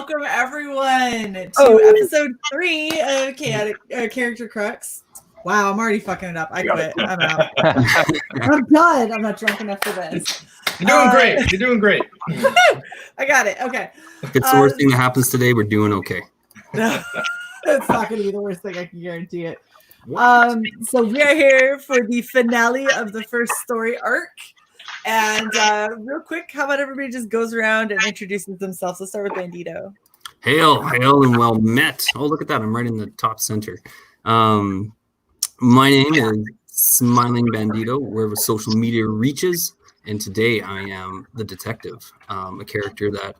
welcome everyone to episode 3 of Character Crux. Wow, I'm already fucking it up. I quit. I'm out. I'm done. I'm not drunk enough for this. You're doing great. You're doing great. I got it. Okay. If it's the worst thing that happens today, we're doing okay. No, it's not going to be the worst thing. I can guarantee it. So we are here for the finale of the first story arc. And real quick, how about everybody just goes around and introduces themselves? Let's start with Bandito. Hail, and well met. Oh, look at that. I'm right in the top center. My name is Smilingbandito, wherever social media reaches. And today I am the detective, a character that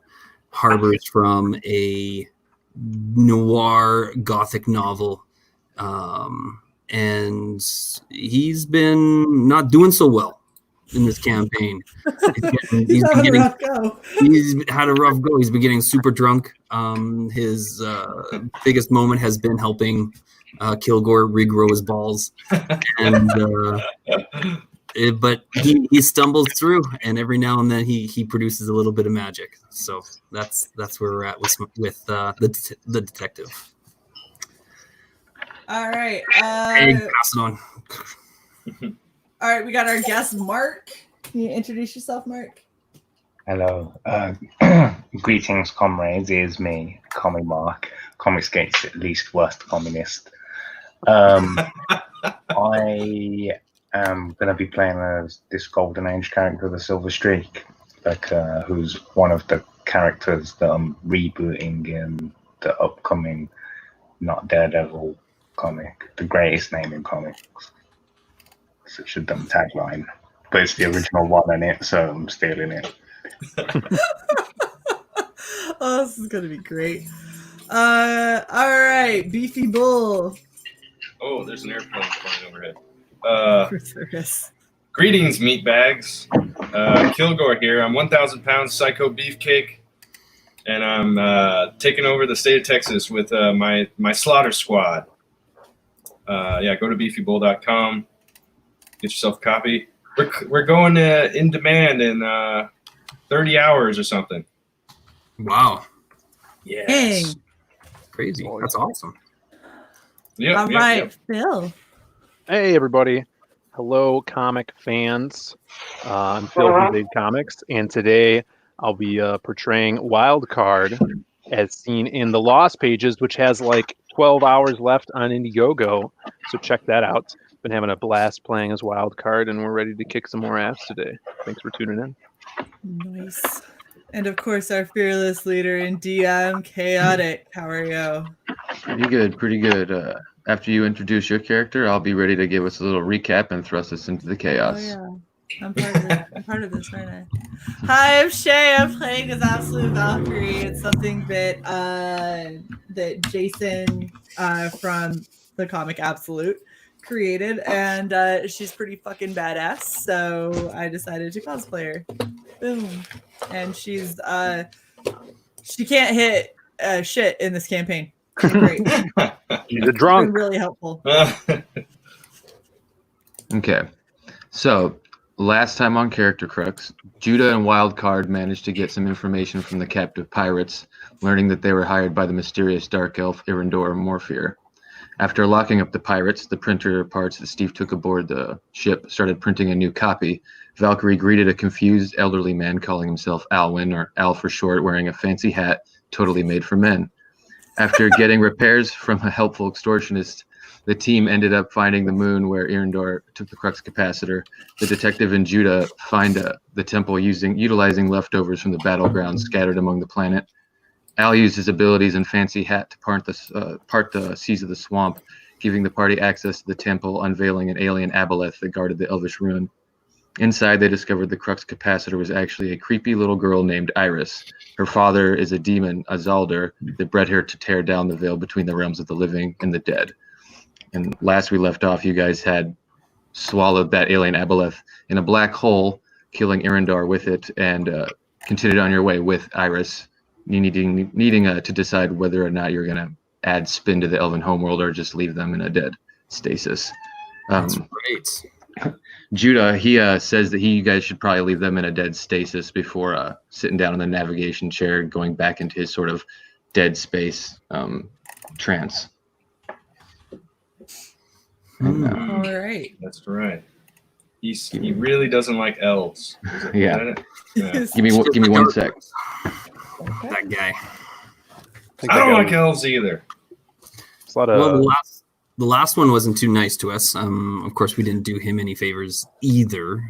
harbors from a noir gothic novel. And he's been not doing so well in this campaign. He's had a rough go. He's been getting super drunk. His biggest moment has been helping Kilgore regrow his balls, and but he stumbles through, and every now and then he produces a little bit of magic. So that's where we're at with the detective. All right. Hey, pass it on. All right, we got our guest, Mark. Can you introduce yourself, Mark? Hello. Greetings, comrades. Here's me, Comic Mark. Comics Gate's least worst communist. I am going to be playing as this Golden Age character, the Silver Streak, who's one of the characters that I'm rebooting in the upcoming Not Daredevil comic, the greatest name in comics. Such a dumb tagline, but it's the original one in it, so I'm stealing it. Oh, this is gonna be great. All right, Beefy Bull. Oh, there's an airplane flying overhead. Greetings, meatbags. Kilgore here. I'm 1,000 pounds psycho beefcake, and I'm taking over the state of Texas with my slaughter squad. Go to beefybull.com. Get yourself a copy. We're going in demand in 30 hours or something. Wow. Yes. Dang. Crazy. That's awesome. Yep, All right, Phil. Hey, everybody. Hello, comic fans. I'm Phil from Big Comics, and today I'll be portraying Wildcard as seen in the Lost Pages, which has like 12 hours left on Indiegogo. So check that out. Been having a blast playing as Wildcard, and we're ready to kick some more ass today. Thanks for tuning in. Nice. And of course, our fearless leader in DM, Chaotic. How are you? Pretty good. After you introduce your character, I'll be ready to give us a little recap and thrust us into the chaos. Oh, yeah. I'm part of this, aren't I? Hi, I'm Shae. I'm playing as Absolute Valkyrie. It's something that Jason from the comic Absolute created, and she's pretty fucking badass, so I decided to cosplay her. Boom. And she's she can't hit shit in this campaign. Great. He's a drunk. Really helpful. Okay, so last time on Character Crux, Judah and Wildcard managed to get some information from the captive pirates, learning that they were hired by the mysterious dark elf Irindor Morphir. After locking up the pirates, the printer parts that Steve took aboard the ship started printing a new copy. Valkyrie greeted a confused elderly man calling himself Alwyn, or Al for short, wearing a fancy hat totally made for men. After getting repairs from a helpful extortionist, the team ended up finding the moon where Irindor took the Crux capacitor. The detective and Judah find the temple utilizing leftovers from the battlegrounds scattered among the planet. Al used his abilities and fancy hat to part the seas of the swamp, giving the party access to the temple, unveiling an alien aboleth that guarded the elvish ruin. Inside, they discovered the Crux capacitor was actually a creepy little girl named Iris. Her father is a demon, Azaldar, that bred her to tear down the veil between the realms of the living and the dead. And last we left off, you guys had swallowed that alien aboleth in a black hole, killing Irindor with it, and continued on your way with Iris, needing to decide whether or not you're going to add spin to the elven homeworld or just leave them in a dead stasis. That's great. Judah, he says that you guys should probably leave them in a dead stasis before sitting down in the navigation chair, going back into his sort of dead space trance. All right. That's right. He really doesn't like elves. Yeah. Is that it? Yeah. Give me 1 sec. That guy. I don't like elves either. It's a lot of Well, the last one wasn't too nice to us. Of course, we didn't do him any favors either,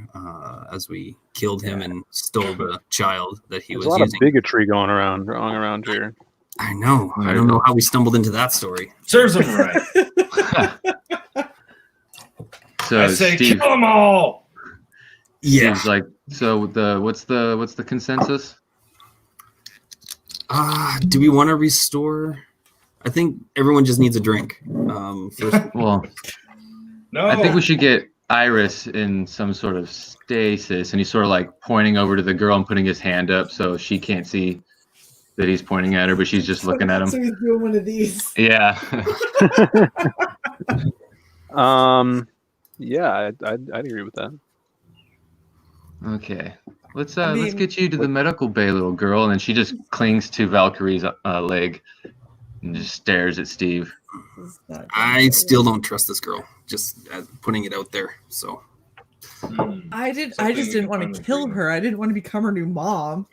as we killed him and stole the child that he there's was a lot using. of bigotry going around here. I know. I don't know how we stumbled into that story. Serves him right. So I say Steve, kill them all. Yeah. Steve's like, so what's the consensus? Do we want to restore? I think everyone just needs a drink. First. Well, No. I think we should get Iris in some sort of stasis, and he's sort of like pointing over to the girl and putting his hand up so she can't see that he's pointing at her, but she's just looking at him. So he's doing one of these. Yeah. Yeah, I'd agree with that. Okay. Let's mean- get you to the medical bay, little girl, and then she just clings to Valkyrie's leg and just stares at Steve. I still don't trust this girl. Just putting it out there. So I just didn't want to kill her. I didn't want to become her new mom.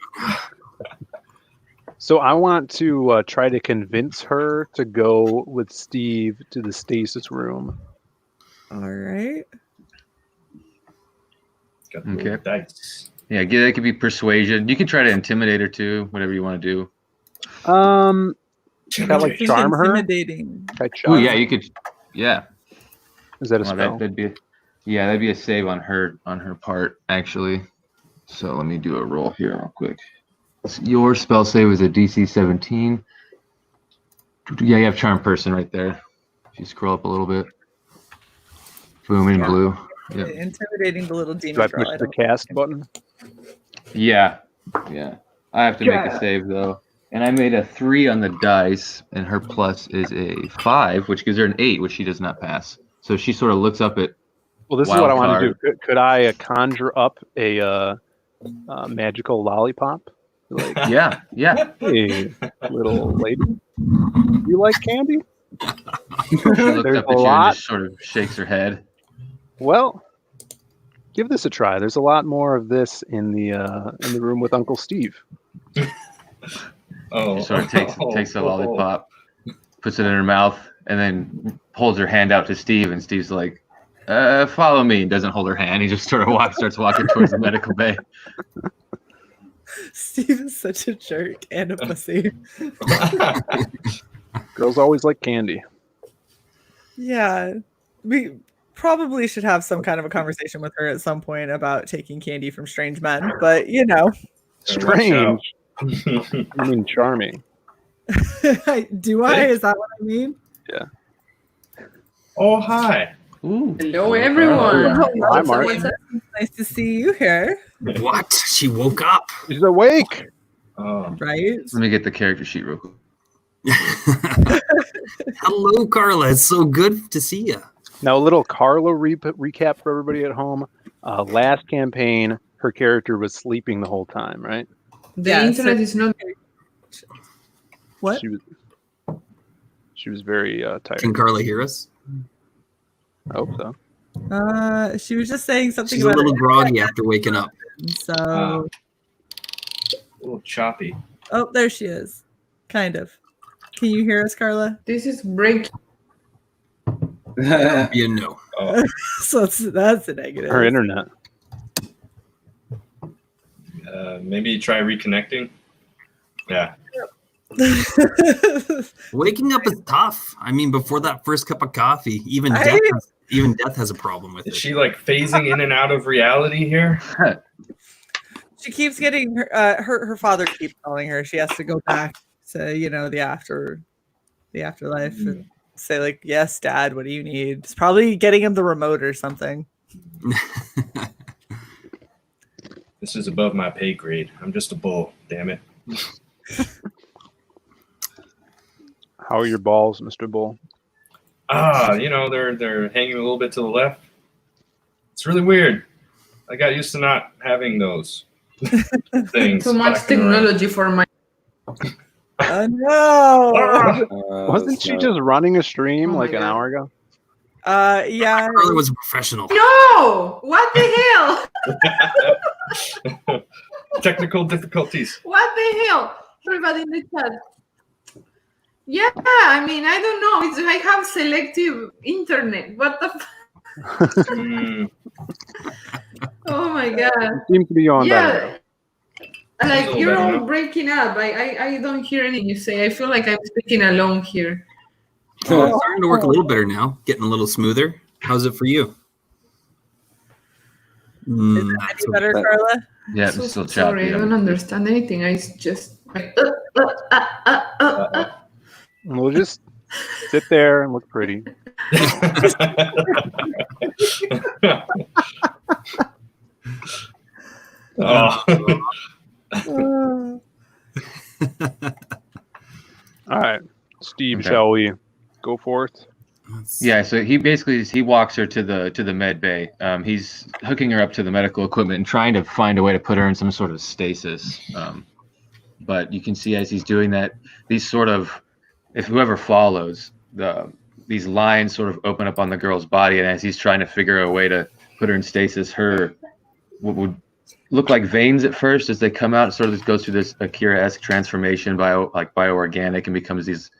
So I want to try to convince her to go with Steve to the stasis room. All right. Got the little dice. Yeah, that could be persuasion. You can try to intimidate her too, whatever you want to do. Can I like Think charm her? intimidating. Can I Oh charm yeah, her? you could. Yeah, Is that a Well, spell? that'd be a save on her part actually. So let me do a roll here real quick. Your spell save is a DC 17. Yeah, you have charm person right there. If you scroll up a little bit. Boom, in blue. Yeah. Intimidating the little Do demon I girl. push the cast button? Yeah. I have to make a save though. And I made a 3 on the dice, and her plus is a 5, which gives her an 8, which she does not pass. So she sort of looks up at. Well, this is Wild what I want to card. do. Could I conjure up a magical lollipop? Like, Yeah. hey, little lady, you like candy? She looks There's up a at you lot. and just sort of shakes her head. Well, give this a try. There's a lot more of this in the room with Uncle Steve. Oh. She sort of takes the lollipop, puts it in her mouth, and then holds her hand out to Steve. And Steve's like, "Follow me." And doesn't hold her hand. He just sort of starts walking towards the medical bay. Steve is such a jerk and a pussy. Girls always like candy. Yeah. We probably should have some kind of a conversation with her at some point about taking candy from strange men, but you know. Strange. I mean, charming. Do I? Is that what I mean? Yeah. Oh, hi. Ooh. Hello, everyone. Hi, Mark. What's up? Nice to see you here, what? She woke up. She's awake. Oh. right? Let me get the character sheet real quick. Hello, Carla. It's so good to see you. Now, a little Carla recap for everybody at home. Last campaign, her character was sleeping the whole time, right? The Yeah, internet is not. What? She was very tired. Can Carla hear us? I hope so. She was just saying something She's a about little it. groggy after waking up. So, A little choppy. oh, there she is. Kind of. Can you hear us, Carla? This is breaking. You know. Oh. So that's a negative. Her internet. Maybe try reconnecting. Yeah. Waking up is tough. I mean, before that first cup of coffee, even death has a problem with Is it. she like phasing in and out of reality here? She keeps getting her father keeps telling her she has to go back to the afterlife and say like, yes, Dad, what do you need? It's probably getting him the remote or something. This is above my pay grade. I'm just a bull. Damn it. How are your balls, Mr. Bull? They're hanging a little bit to the left. It's really weird. I got used to not having those things. Too much flacking around. technology for my. Oh no! Wasn't she just running a stream Oh like my an God. hour ago? Yeah. Carla was a professional. No! What the hell? Technical difficulties. What the hell? Everybody in the chat. Yeah, I mean, I don't know. It's I have selective internet. What the? Oh my God. You seem to be on better. Yeah, like Little you're better all now. breaking up. I don't hear anything you say. I feel like I'm speaking alone here. It's starting to work a little better now, getting a little smoother. How's it for you? Is Not it any so better, bad. Carla? Yeah, So it's still sorry, choppy. I don't understand anything. I just We'll just sit there and look pretty. Oh. All right, Steve, Okay. shall we go forth? Yeah, so he walks her to the med bay. He's hooking her up to the medical equipment and trying to find a way to put her in some sort of stasis. But you can see as he's doing that, these sort of, if whoever follows, these lines sort of open up on the girl's body, and as he's trying to figure a way to put her in stasis, what would look like veins at first as they come out, it sort of goes through this Akira-esque transformation, bioorganic, and becomes these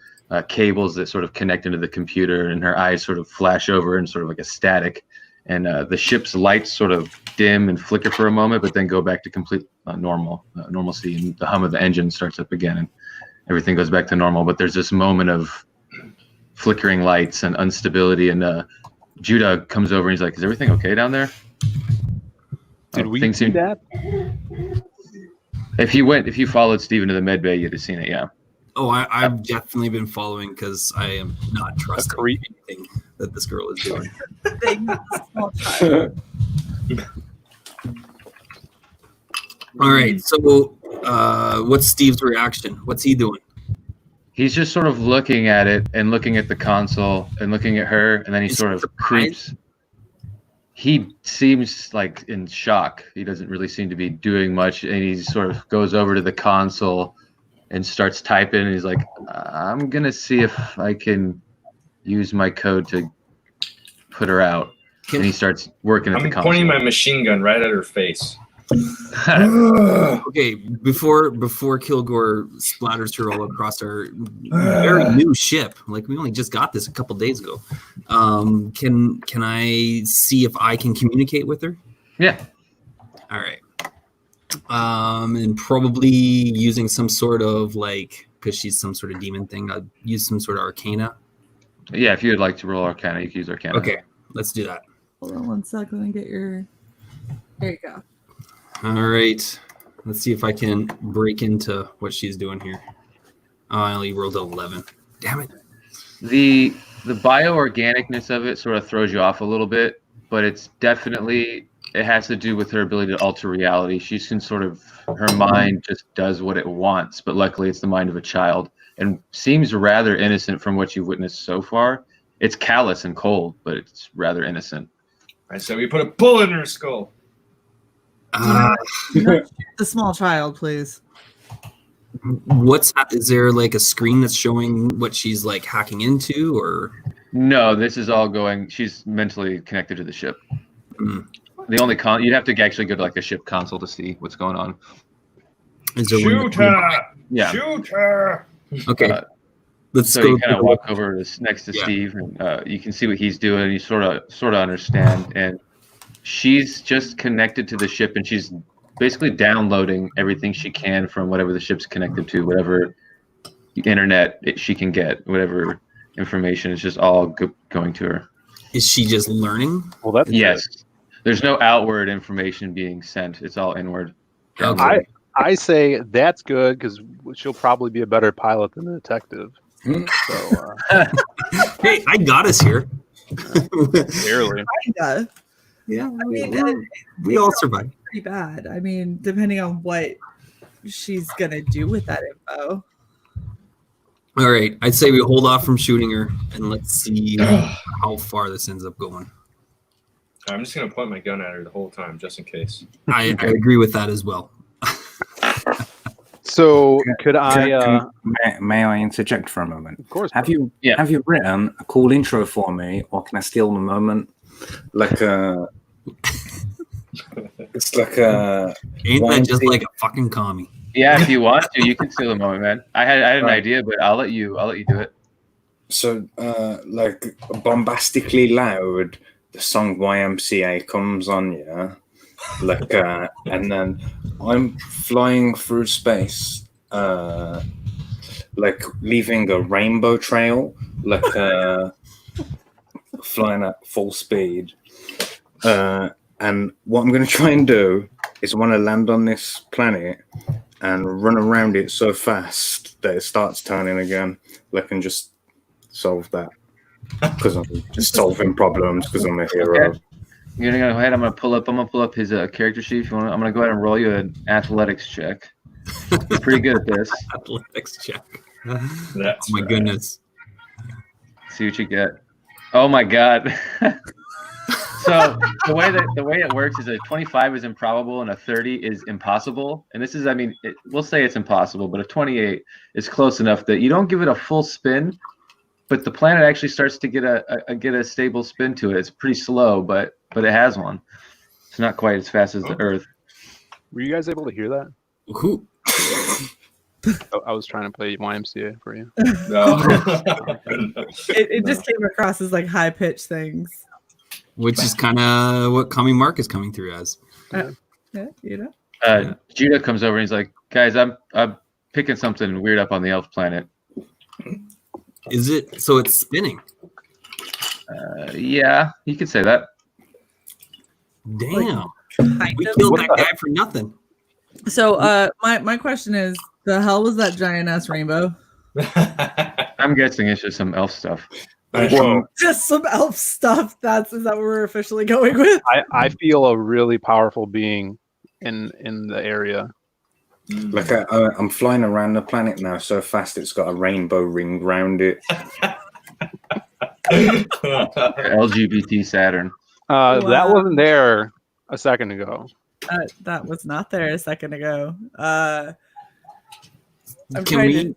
cables that sort of connect into the computer, and her eyes sort of flash over in sort of like a static, and the ship's lights sort of dim and flicker for a moment, but then go back to complete normalcy, and the hum of the engine starts up again, and everything goes back to normal. But there's this moment of flickering lights and instability, and Judah comes over and he's like, "Is everything okay down there?" Did we things see seem- that? If you followed Steve into the med bay, you'd have seen it. Yeah. Oh, I've definitely been following because I am not trusting creep. anything that this girl is doing. Small child. All right, so what's Steve's reaction? What's he doing? He's just sort of looking at it and looking at the console and looking at her, and then he Is sort he of surprised? creeps. He seems like in shock. He doesn't really seem to be doing much, and he sort of goes over to the console and starts typing, and he's like, "I'm gonna see if I can use my code to put her out." And he starts working at the I'm console. pointing my machine gun right at her face. Okay, before Kilgore splatters her all across our very new ship, like we only just got this a couple days ago. Can I see if I can communicate with her? Yeah. All right. And probably using some sort of because she's some sort of demon thing, I'd use some sort of arcana. Yeah, if you would like to roll Arcana, you can use Arcana. Okay, let's do that. Hold on one sec. Let me get your. There you go. All right. Let's see if I can break into what she's doing here. Oh, I only rolled 11. Damn it. The bioorganicness of it sort of throws you off a little bit, but it has to do with her ability to alter reality. She can her mind just does what it wants, but luckily it's the mind of a child and seems rather innocent from what you've witnessed so far. It's callous and cold, but it's rather innocent. I said we put a bullet in her skull. Uh, Not the small child, please. is there a screen that's showing what she's hacking into, or? No, this is all going. She's mentally connected to the ship. Mm. The only you'd have to actually go to a ship console to see what's going on. Is there Shoot one? her! Yeah. Shoot her! Okay. Let's So go. you kind of walk over next to Yeah. Steve, and you can see what he's doing, and you sort of understand. And she's just connected to the ship, and she's basically downloading everything she can from whatever the ship's connected to, whatever internet she can get, whatever information is just all going to her. Is she just learning? Well, that's Yes. There's no outward information being sent. It's all inward. Okay. I say that's good because she'll probably be a better pilot than the detective. So Hey, I got us here. barely. Kinda. Yeah, I mean, we all survived. pretty bad. I mean, depending on what she's gonna do with that info. All right, I'd say we hold off from shooting her and let's see how far this ends up going. I'm just gonna point my gun at her the whole time, just in case. I agree with that as well. So could I? May I interject for a moment? Of course. Have you written a cool intro for me, or can I steal the moment? Like it's like a. Ain't that just like a fucking commie? Yeah, if you want to, you can steal the moment, man. I had an idea, but I'll let you do it. So, like bombastically loud, the song YMCA comes on, yeah. Like, and then I'm flying through space, like leaving a rainbow trail, like flying at full speed. And what I'm going to try and do is I want to land on this planet and run around it so fast that it starts turning again. Like, and just solve that because I'm just solving problems because I'm a hero. Okay. You're gonna go ahead. I'm gonna pull up his character sheet. If you want, I'm gonna go ahead and roll you an athletics check. You're pretty good at this. Athletics check. That's Oh my goodness. See what you get. Oh my god. So the way it works is a 25 is improbable and a 30 is impossible. And this is, I mean, we'll say it's impossible, but a 28 is close enough that you don't give it a full spin, but the planet actually starts to get a stable spin to it. It's pretty slow, but it has one. It's not quite as fast as the Earth. Were you guys able to hear that? Who? I was trying to play YMCA for you. No. It just came across as like high pitched things. Which is kind of what Commie Mark is coming through as. Yeah, you know. Judah comes over and he's like, guys, I'm picking something weird up on the elf planet. Is it? So it's spinning. Yeah, you could say that. Damn. Kind We of. killed that guy for nothing. So my question is, the hell was that giant ass rainbow? I'm guessing it's just some elf stuff. Whoa. Just some elf stuff. Is that what we're officially going with? I feel a really powerful being in the area. Like I'm flying around the planet now so fast it's got a rainbow ring round it. LGBT Saturn. That wasn't there a second ago. That was not there a second ago. I'm Can trying we? to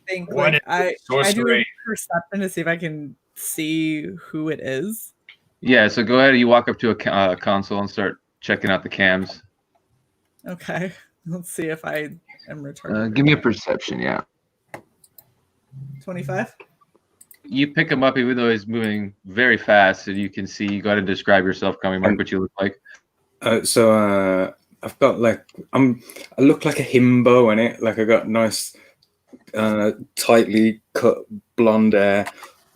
think. What Like, I do a sorcery? perception to see if I can see who it is. Yeah, so go ahead. You walk up to a console and start checking out the cams. Okay, let's see if I am retarded. Give me a perception, yeah. 25. You pick him up even though he's moving very fast, and you can see. You got to describe yourself, Commie Mark, what you look like. So I've got like I look like a himbo in it. Like I got nice, tightly cut blonde hair,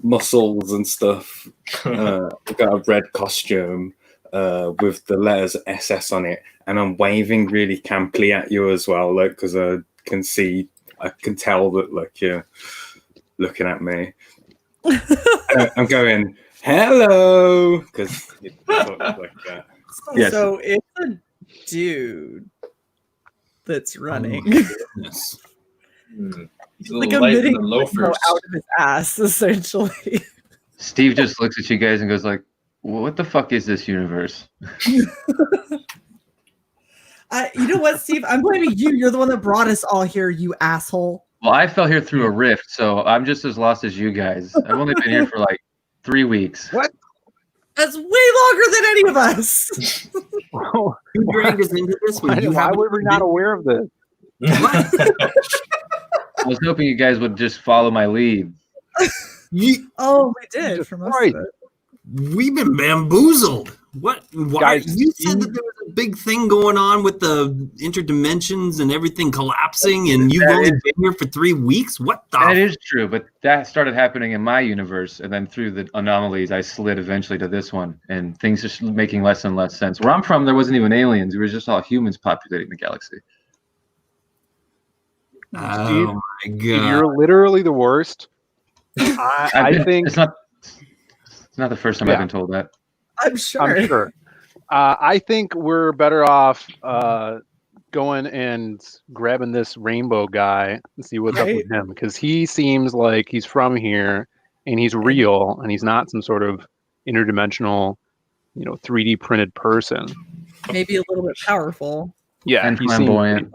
muscles and stuff. I've got a red costume with the letters SS on it, and I'm waving really camply at you as well, like because I can tell that like you're looking at me. I'm going hello because it looks like that. Yes. So it's a dude that's running. Yes. He's like a little light in emitting the rainbow loafers. out of his ass, essentially. Steve just looks at you guys and goes like, "What the fuck is this universe?" You know what, Steve? I'm blaming you. You're the one that brought us all here, you asshole. Well, I fell here through a rift, so I'm just as lost as you guys. I've only been here for like 3 weeks. What? That's way longer than any of us. Who dragged us into this one? Why were we not aware of this? I was hoping you guys would just follow my lead. Oh, we did for most of it. We've been bamboozled. What? Why? Guys, You said that there was a big thing going on with the interdimensions and everything collapsing, and you've only been here for 3 weeks. What the? That is true, but that started happening in my universe, and then through the anomalies, I slid eventually to this one, and things just making less and less sense. Where I'm from, there wasn't even aliens; it was just all humans populating the galaxy. Oh my god! You're literally the worst. I think it's not the first time I've been told that. I'm sure. I'm sure. I think we're better off going and grabbing this rainbow guy and see what's up with him, because he seems like he's from here and he's real and he's not some sort of interdimensional, 3D printed person. Maybe a little bit powerful. Yeah, And he seems flamboyant.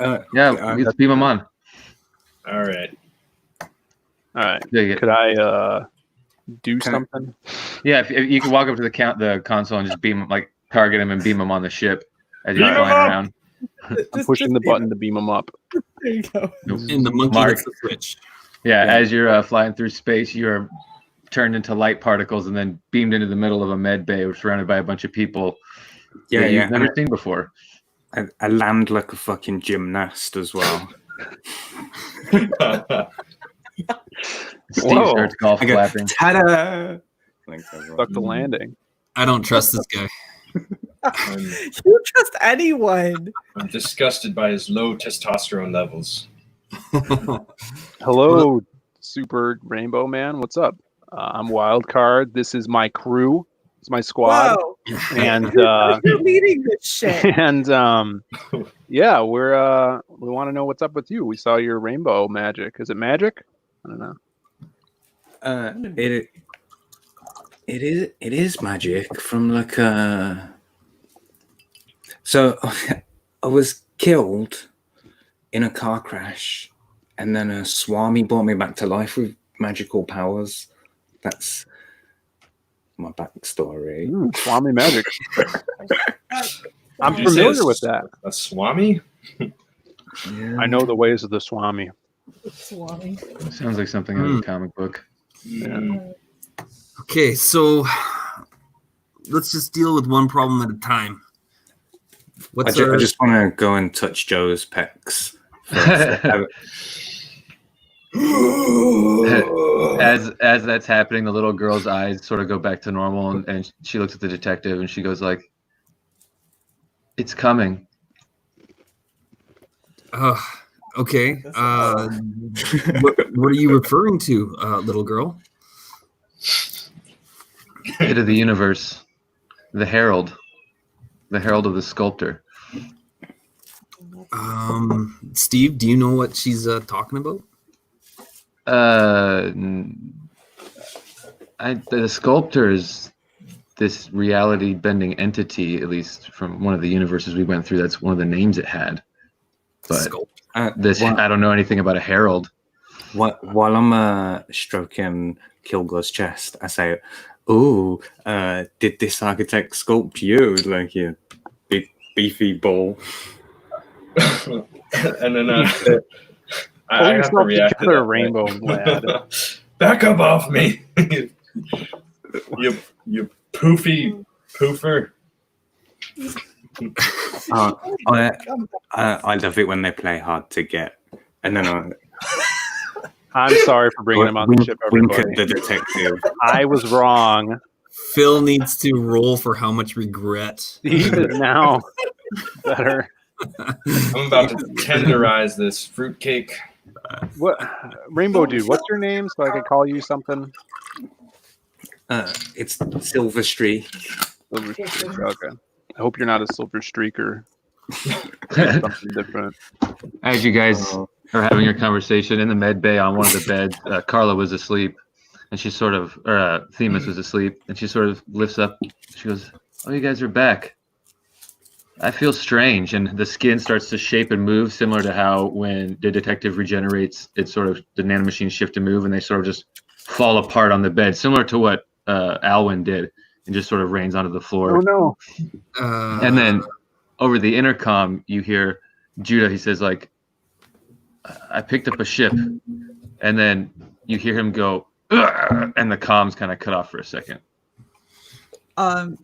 let's beam him on. All right. All right. Yeah, Could I do something? Yeah, if you can walk up to the console and just beam him, like target him and beam him on the ship as you're Beam him flying up! around. I'm pushing the button to beam him up. There you go. In the monkey Mark. hits the switch. Yeah, as you're flying through space, you're turned into light particles and then beamed into the middle of a med bay, surrounded by a bunch of people that you've never seen before. I land like a fucking gymnast as well. Steve Whoa. starts golf I go, clapping. ta-da! Thanks, everyone. Stuck the landing. I don't trust this guy. You trust anyone? I'm disgusted by his low testosterone levels. Hello, Super Rainbow Man. What's up? I'm Wildcard. This is my crew. It's my squad. Whoa. And You're leading this shit. and yeah, we want to know what's up with you. We saw your rainbow magic. Is it magic? I don't know. It is magic from like a. So I was killed in a car crash, and then a Swami brought me back to life with magical powers. That's my backstory. Swami magic. I'm Did you say familiar with that. A Swami? Yeah. I know the ways of the Swami. Swami. Sounds like something out of a comic book. Mm. Okay, so let's just deal with one problem at a time. I just want to go and touch Joe's pecs. As that's happening, the little girl's eyes sort of go back to normal, and she looks at the detective and she goes like, "It's coming." Okay. What are you referring to, little girl? Hit of the universe, the herald of the sculptor. Steve, do you know what she's talking about? The sculptor is this reality bending entity, at least from one of the universes we went through. That's one of the names it had. But I don't know anything about a herald. While I'm stroking Kilgore's chest, I say, "Oh, did this architect sculpt you like you big beefy ball?" And then I have to react to that, rainbow lad. Back up off me, you poofy poofer. I love it when they play hard to get, and then I'm sorry for bringing him on the ship, wink everybody. at the detective. I was wrong. Phil needs to roll for how much regret. Steve is now better. I'm about to tenderize this fruitcake. What, Rainbow Dude? What's your name so I can call you something? It's Silver Streak. Silver Streak. Okay. I hope you're not a Silver Streaker. Something different. As you guys are having your conversation in the med bay on one of the beds, Carla was asleep, and she sort of, Themis was asleep, and she sort of lifts up. She goes, "Oh, you guys are back. I feel strange," and the skin starts to shape and move, similar to how when the detective regenerates, it's sort of the nanomachines shift and move, and they sort of just fall apart on the bed, similar to what Alwyn did, and just sort of rains onto the floor. Oh no! And then over the intercom, you hear Judah. He says, like, "I picked up a ship," and then you hear him go, "Ugh," and the comms kind of cut off for a second.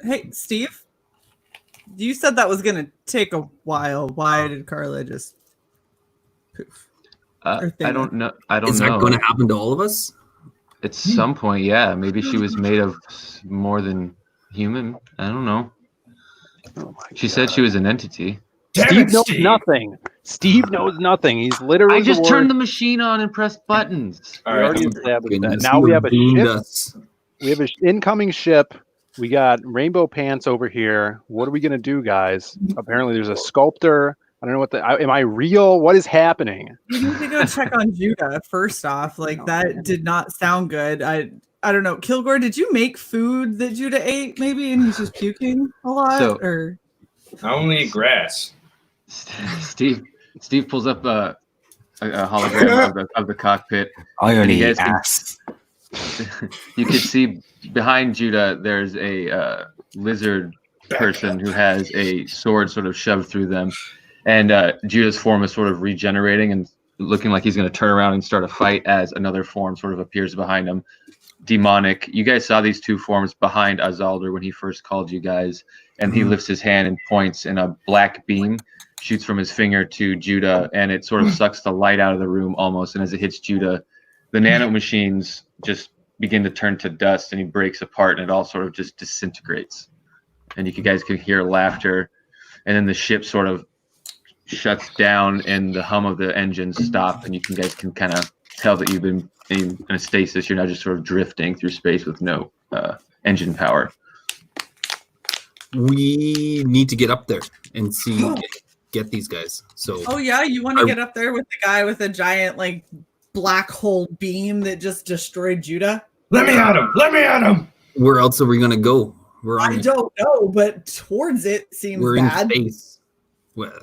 Hey, Steve. You said that was gonna take a while. Why did Carla just poof? I don't know. I don't Is know. that going to happen to all of us? At some point, yeah. Maybe she was made of more than human. I don't know. Oh my She said she was an entity. Steve knows nothing. Steve knows nothing. He's literally. I just turned the machine on and pressed buttons. All We already right. established that. Goodness, Now you we have a beamed ship. us. We have an incoming ship. We got rainbow pants over here. What are we gonna do, guys? Apparently, there's a sculptor. I don't know what am I real? What is happening? You need to go check on Judah first off. Like that did not sound good. I don't know. Kilgore, did you make food that Judah ate maybe and he's just puking a lot? So- or I only eat grass. Steve Steve pulls up a hologram of the cockpit. I And only you eat guys can- ass. You can see behind Judah, there's a lizard person who has a sword sort of shoved through them. And Judah's form is sort of regenerating and looking like he's going to turn around and start a fight as another form sort of appears behind him. Demonic. You guys saw these two forms behind Azalder when he first called you guys. And he lifts his hand and points, and a black beam shoots from his finger to Judah, and it sort of sucks the light out of the room almost. And as it hits Judah, the nano machines just begin to turn to dust, and he breaks apart, and it all sort of just disintegrates. And you guys can hear laughter, and then the ship sort of shuts down, and the hum of the engines stop, and you guys can kind of tell that you've been in a stasis. You're now just sort of drifting through space with no engine power. We need to get up there and see get these guys. So Oh yeah, you want to get up there with the guy with a giant like black hole beam that just destroyed Judah? Let me at him! Let me at him! where else are we gonna go? We're on. I don't know, but towards it seems We're bad. in space. Well,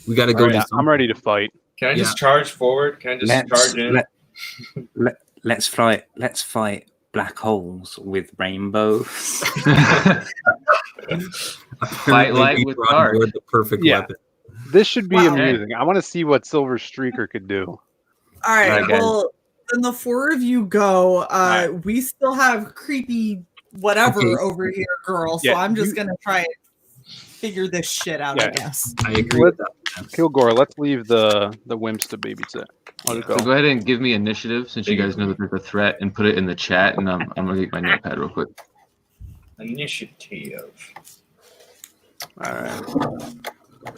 we got to go. All right, do I'm something. ready to fight. Can I just charge forward? Can I just charge in? Let's fight black holes with rainbows. Fight light we with brought dark. aboard the perfect Yeah. weapon. This should be Wow. amusing. I want to see what Silver Streaker could do. All right, Right, guys. well, then the four of you go. right. We still have creepy whatever Okay. over here, girl. So Yeah, I'm just you- gonna try and figure this shit out, I Yeah. guess. I agree Let's- with that. Kilgore, let's leave the wimps to babysit. I'll just So go. go ahead and give me initiative since you guys know that there's a threat, and put it in the chat. And I'm gonna get my notepad real quick. Initiative. All right.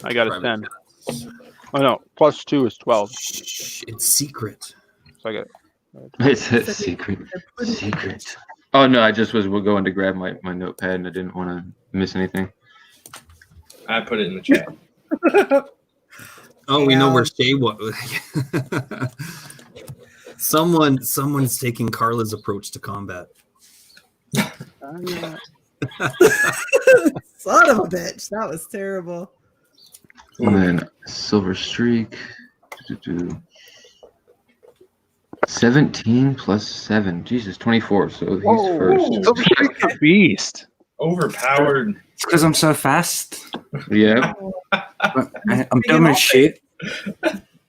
I got a 10. Oh no, +2 is 12. Shh, it's secret. So I got It's a secret. Secret. Oh no, I just was going to grab my notepad and I didn't want to miss anything. I put it in the chat. Oh, we know where Yeah. Shae was. Someone's taking Carla's approach to combat. Son of a bitch, that was terrible. And then Silver Streak. 17 plus 7. Jesus, 24. So he's first. Silver Streak's a beast. Overpowered. It's because I'm so fast. Yeah. I'm dumb as shit.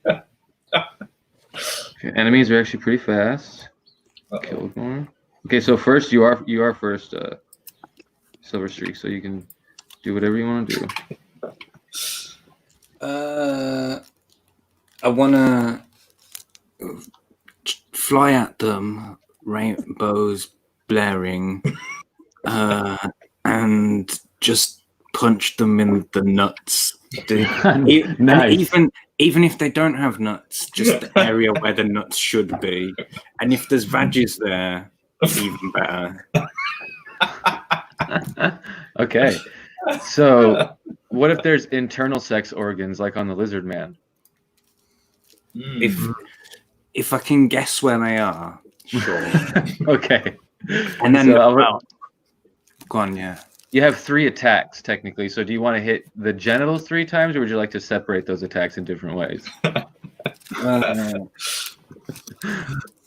Okay, enemies are actually pretty fast. Kilgore. Okay, so first you are first, Silver Streak. So you can do whatever you want to do. I want to fly at them, rainbows blaring, and just punch them in the nuts. And Nice. even if they don't have nuts, just the area where the nuts should be. And if there's veggies there, even better. Okay. So what if there's internal sex organs like on the lizard man? If I can guess where they are, sure. Okay. And then So go on, yeah. you have 3 attacks technically. So do you want to hit the genitals 3 times, or would you like to separate those attacks in different ways?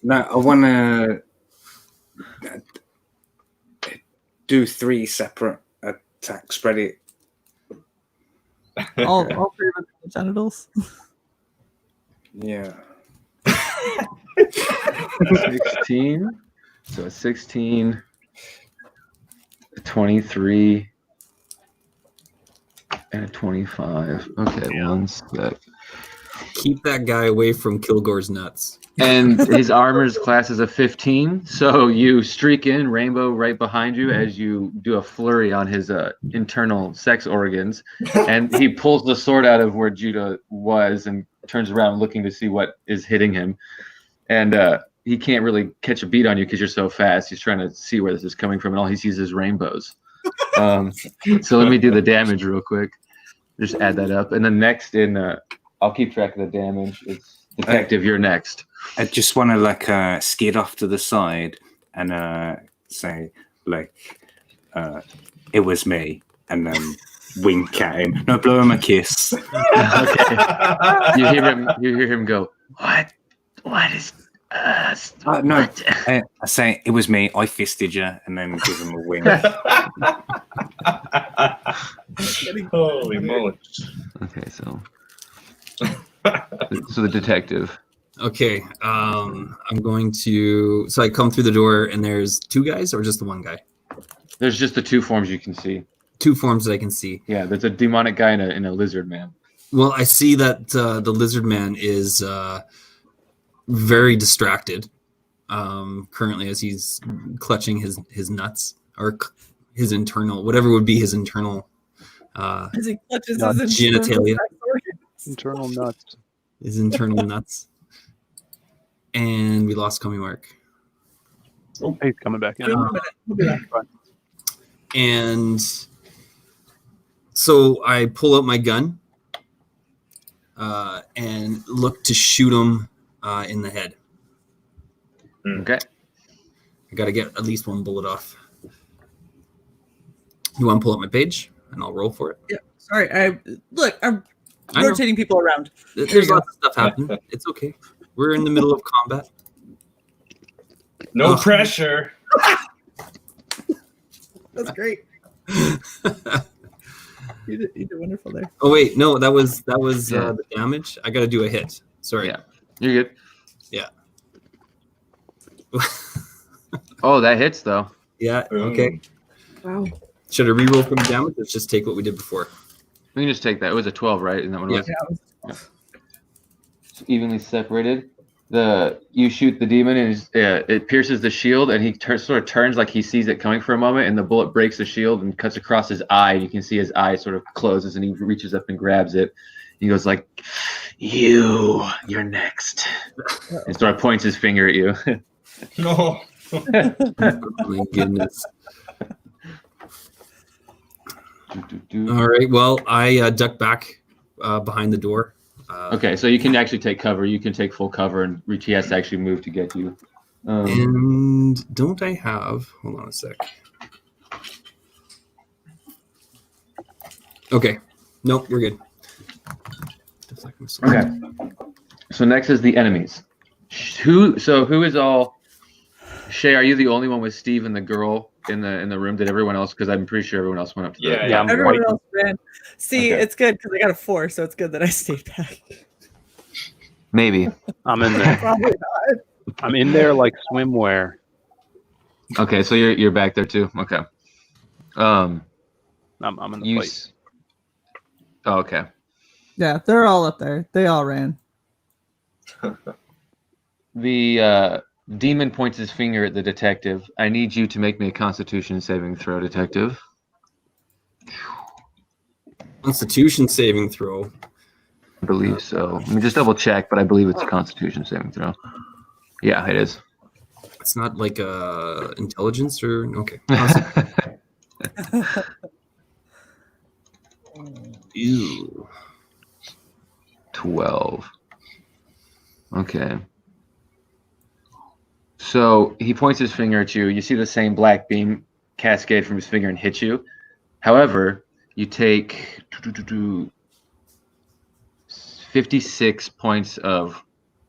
No, I want to do 3 separate attacks. Spread it. All 3 of the genitals. Yeah. 16. So a 16, a 23, and a 25. Okay, one sec. Keep that guy away from Kilgore's nuts. And his armor's class is a 15, so you streak in Rainbow right behind you as you do a flurry on his internal sex organs, and he pulls the sword out of where Judah was and turns around looking to see what is hitting him, and he can't really catch a beat on you because you're so fast. He's trying to see where this is coming from, and all he sees is rainbows. So let me do the damage real quick. Just add that up, and then next I'll keep track of the damage. It's Detective, you're next. I just want to skid off to the side and say it was me, and then wink at him. No, blow him a kiss. Okay. You hear him go, what is No, what? I say it was me. I fisted you, and then give him a wink. Holy moly! Okay, so the detective. Okay. I'm going to. So I come through the door, and there's two guys, or just the one guy? There's just the two forms you can see. Two forms that I can see. Yeah, there's a demonic guy and a lizard man. Well, I see that the lizard man is very distracted currently as he's clutching his nuts or his internal, whatever would be his internal As he clutches his genitalia. Internal nuts. His internal nuts. And we lost Comey Mark. Oh, he's coming back in. We'll be back. And so I pull out my gun and look to shoot him in the head. Okay. I got to get at least one bullet off. You want to pull up my page and I'll roll for it? Yeah. Sorry. I'm I know. rotating people around. There's lots of stuff happening. It's okay. We're in the middle of combat. No pressure. That's great. You did wonderful there. Oh wait, no, that was the damage. I got to do a hit. Sorry. Yeah, you're good. Yeah. Oh, that hits though. Yeah. Okay. Wow. Should I reroll from damage? Let's just take what we did before. We can just take that. It was a 12, right? Isn't that what it was? Yeah. It's evenly separated. You shoot the demon and it pierces the shield, and he sort of turns like he sees it coming for a moment, and the bullet breaks the shield and cuts across his eye. You can see his eye sort of closes, and he reaches up and grabs it. He goes like, "You're next," and sort of points his finger at you. No. Oh my goodness. All right. Well, I duck back behind the door. Okay, so you can actually take cover. You can take full cover, and he has to actually move to get you. And don't I have? Hold on a sec. Okay. Nope, we're good. Okay. So next is the enemies. Who is all? Shae, are you the only one with Steve and the girl in the room? Did everyone else? Because I'm pretty sure everyone else went up to the Yeah, I'm Everyone white. else ran. See, Okay. it's good because I got a 4, so it's good that I stayed back. Maybe. I'm in there. Probably not. I'm in there like swimwear. Okay, so you're back there too. Okay. I'm in the fight. Oh, okay. Yeah, they're all up there. They all ran. The demon points his finger at the detective. I need you to make me a Constitution saving throw, detective. Constitution saving throw. I believe so. Let me just double check, but I believe it's a Constitution saving throw. Yeah, it is. It's not like intelligence or okay. Ew. 12. Okay. So he points his finger at you. You see the same black beam cascade from his finger and hit you. However, you take 56 points of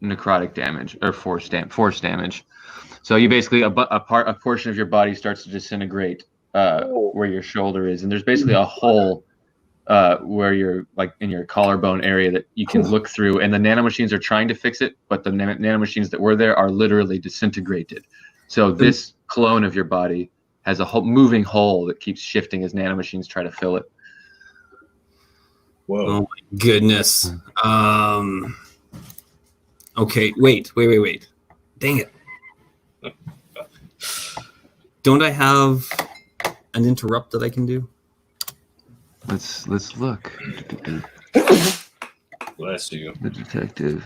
necrotic damage or force damage. So you basically a portion of your body starts to disintegrate where your shoulder is, and there's basically a hole where you're like in your collarbone area that you can look through, and the nanomachines are trying to fix it, but the nanomachines that were there are literally disintegrated. So this clone of your body has a whole moving hole that keeps shifting as nanomachines try to fill it. Whoa. Oh my goodness. Okay, wait. Dang it. Don't I have an interrupt that I can do? Let's look. Bless you. The detective.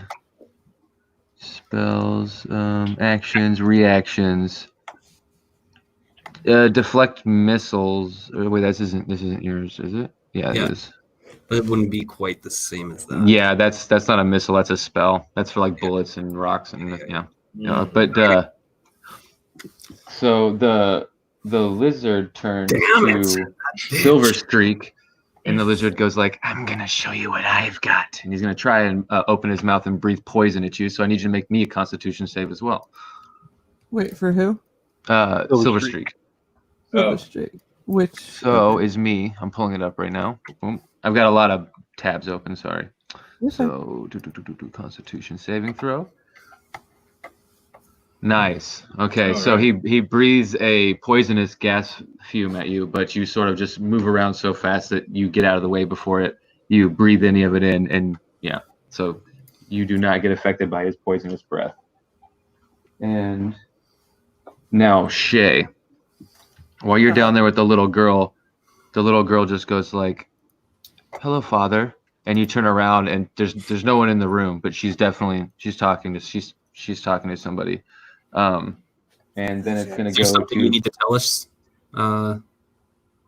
Spells, actions, reactions. Deflect missiles. Wait, this isn't yours, is it? Yeah, Yeah. it is. But it wouldn't be quite the same as that. Yeah, that's not a missile. That's a spell. That's for like bullets and rocks and but so the lizard turned to Silver Streak, And the lizard goes like, I'm going to show you what I've got. And he's going to try and open his mouth and breathe poison at you. So I need you to make me a constitution save as well. Wait, for who? Silver Streak. Silver Streak. Which? So is me. I'm pulling it up right now. Boom. I've got a lot of tabs open. Sorry. Okay. So constitution saving throw. Nice. Okay, All so right. he breathes a poisonous gas fume at you, but you sort of just move around so fast that you get out of the way before you breathe any of it in, and yeah, so you do not get affected by his poisonous breath. And now Shae, while you're down there with the little girl just goes like, "Hello, Father," and you turn around and there's no one in the room, but she's talking to somebody. And then it's going Is to there go something to... you need to tell us,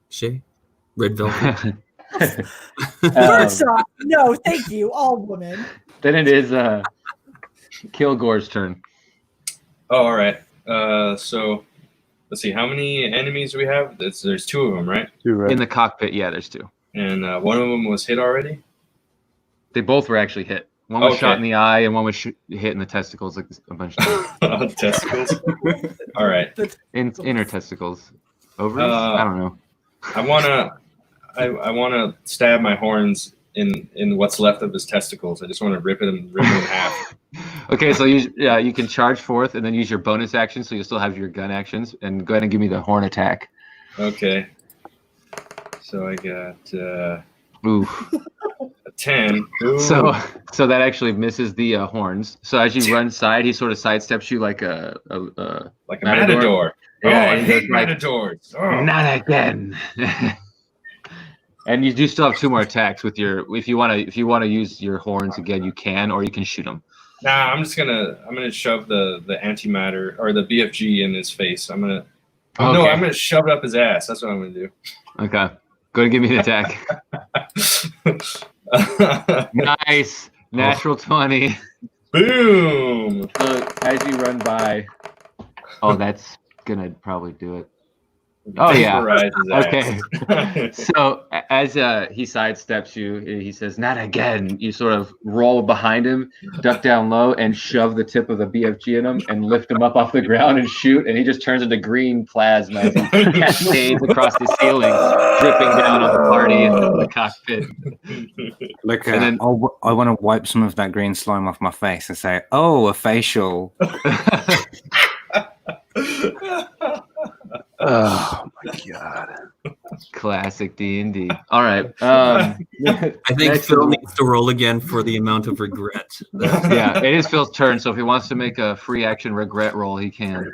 Shae? Red Velvet? First off, no, thank you, all women. Then it is Kilgore's turn. Oh, all right. So let's see. How many enemies do we have? There's 2 of them, right? 2, right? In the cockpit, yeah, there's 2. And one of them was hit already. They both were actually hit. One was shot Okay. in the eye, and one was hit in the testicles, like a bunch of times. Testicles. All right. Inner testicles. Ovaries? I don't know. I wanna stab my horns in what's left of his testicles. I just want to rip it in half. Okay, so you can charge forth and then use your bonus action, so you still have your gun actions, and go ahead and give me the horn attack. Okay. So I got Oof. a 10. Ooh. So that actually misses the horns. So as you run side, he sort of sidesteps you like a matador. Yeah, I and hate goes like, matadors. Oh. Not again. And you do still have 2 more attacks with your. If you want to use your horns again, you can, or you can shoot them. Nah, I'm gonna shove the antimatter or the BFG in his face. I'm gonna shove it up his ass. That's what I'm gonna do. Okay, go ahead and give me an attack. Nice, natural 20. Boom. So as you run by, that's gonna probably do it. Oh yeah. Okay. So as he sidesteps you, he says, "Not again." You sort of roll behind him, duck down low, and shove the tip of the BFG in him, and lift him up off the ground and shoot. And he just turns into green plasma as he cascades across the ceiling, dripping down on the party in the cockpit. Look, And then- I want to wipe some of that green slime off my face and say, "Oh, a facial." Oh my god! Classic D&D. All right. I think Next Phil one. needs to roll again for the amount of regret. Yeah, it is Phil's turn. So if he wants to make a free action regret roll, he can.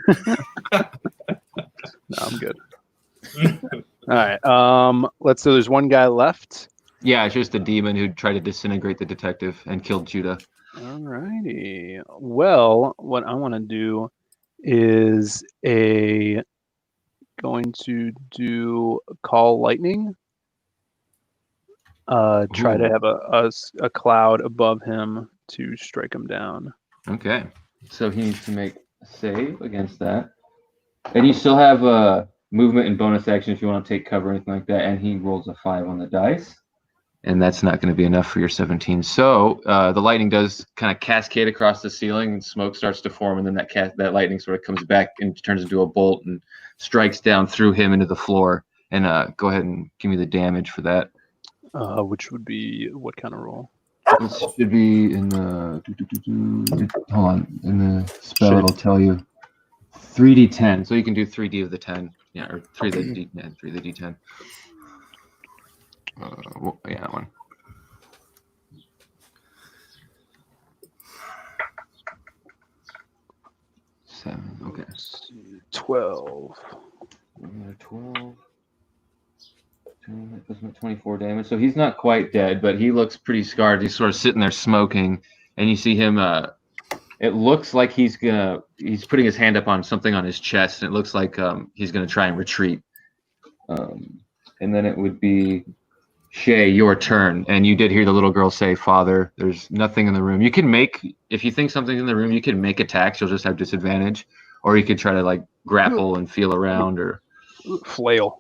No, I'm good. All right. Let's say there's one guy left. Yeah, it's just a demon who tried to disintegrate the detective and killed Judah. All righty. Well, what I want to do is going to do call lightning. Try to have a cloud above him to strike him down. Okay. So he needs to make a save against that. And you still have movement and bonus action if you want to take cover or anything like that. And he rolls a 5 on the dice. And that's not going to be enough for your 17. So the lightning does kind of cascade across the ceiling, and smoke starts to form, and then that lightning sort of comes back and turns into a bolt and strikes down through him into the floor. And go ahead and give me the damage for that. Which would be what kind of roll? This should be in the hold on, in the spell it'll tell you 3d10. So you can do 3d of the 10, yeah, or 3 of the d10, 3 of the d10. Yeah, that one. Seven. Okay. 12. 12. 24 damage. So he's not quite dead, but he looks pretty scarred. He's sort of sitting there smoking, and you see him. It looks like he's putting his hand up on something on his chest, and it looks like he's gonna try and retreat. And then it would be Shae, your turn. And you did hear the little girl say, "Father, there's nothing in the room." You can if you think something's in the room, you can make attacks. You'll just have disadvantage, or you could try to like grapple and feel around, or Flail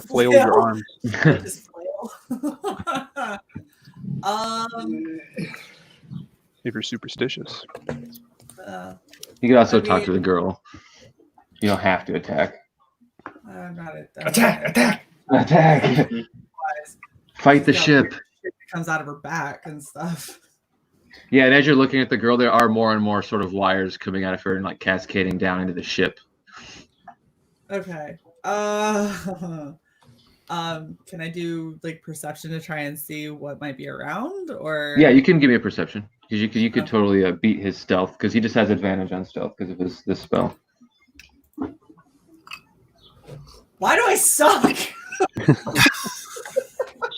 your arms. Just flail. If you're superstitious. You can also talk to the girl. You don't have to attack. I'm not at Attack! Attack! Fight the ship. It comes out of her back and stuff. Yeah, and as you're looking at the girl, there are more and more sort of wires coming out of her and like cascading down into the ship. Okay. Can I do like perception to try and see what might be around, or? Yeah, you can give me a perception because you could totally beat his stealth because he just has advantage on stealth because of this spell. Why do I suck?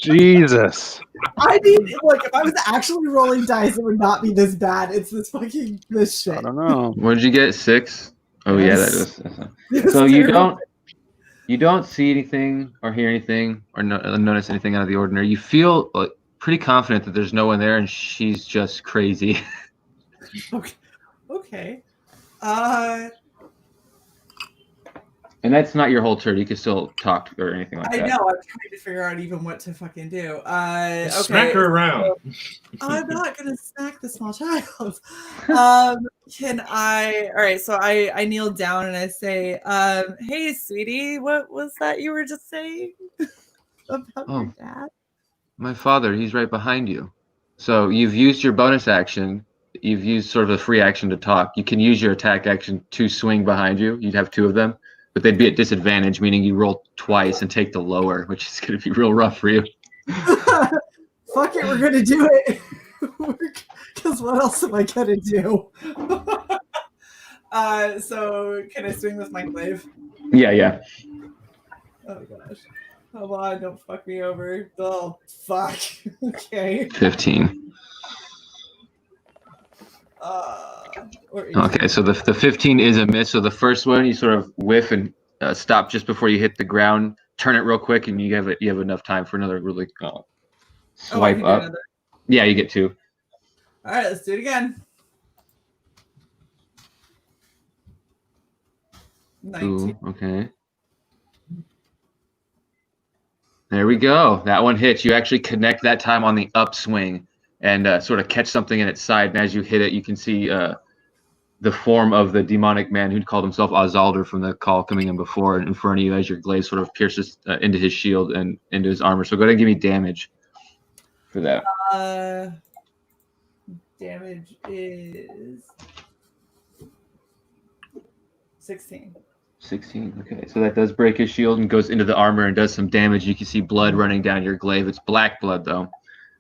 Jesus. I mean, look, if I was actually rolling dice, it would not be this bad. It's this shit. I don't know. What did you get? 6? Oh yeah, that is. It's So terrible. you don't see anything or hear anything or notice anything out of the ordinary. You feel like pretty confident that there's no one there and she's just crazy. Okay. And that's not your whole turn. You can still talk or anything like I that. know. I'm trying to figure out even what to fucking do. Okay. Smack her around. I'm not gonna smack the small child. Can I? All right. So I kneel down and I say, "Hey, sweetie, what was that you were just saying about your dad?" My father, he's right behind you. So you've used your bonus action. You've used sort of a free action to talk. You can use your attack action to swing behind you. You'd have 2 of them. But they'd be at disadvantage, meaning you roll twice and take the lower, which is going to be real rough for you. Fuck it, we're gonna do it. Because what else am I gonna do? So can I swing with my glaive? Yeah. Oh gosh. Come on, don't fuck me over. Oh fuck. Okay. 15. Or Okay, so the 15 is a miss. So the first one, you sort of whiff and stop just before you hit the ground. Turn it real quick, and you have enough time for another really swipe up. Another. Yeah, you get 2. All right, let's do it again. 19. Ooh, okay. There we go. That one hits. You actually connect that time on the upswing and sort of catch something in its side. And as you hit it, you can see the form of the demonic man who'd called himself Ozalder from the call coming in before in front of you as your glaive sort of pierces into his shield and into his armor. So go ahead and give me damage for that. Damage is 16. 16. Okay, so that does break his shield and goes into the armor and does some damage. You can see blood running down your glaive. It's black blood, though.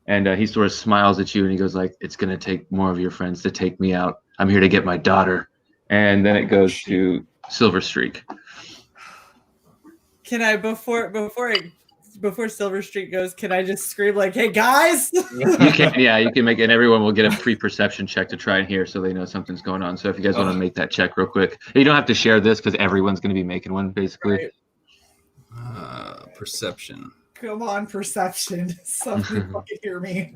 And he sort of smiles at you and he goes like, "It's going to take more of your friends to take me out. I'm here to get my daughter." And then it goes to Silver Streak. Can I, before Silver Streak goes, can I just scream like, "Hey guys"? You can, yeah, you can make it. And everyone will get a pre-perception check to try and hear so they know something's going on. So if you guys want to make that check real quick. You don't have to share this because everyone's going to be making one, basically. Right. Perception. Come on, perception. Somebody fucking hear me.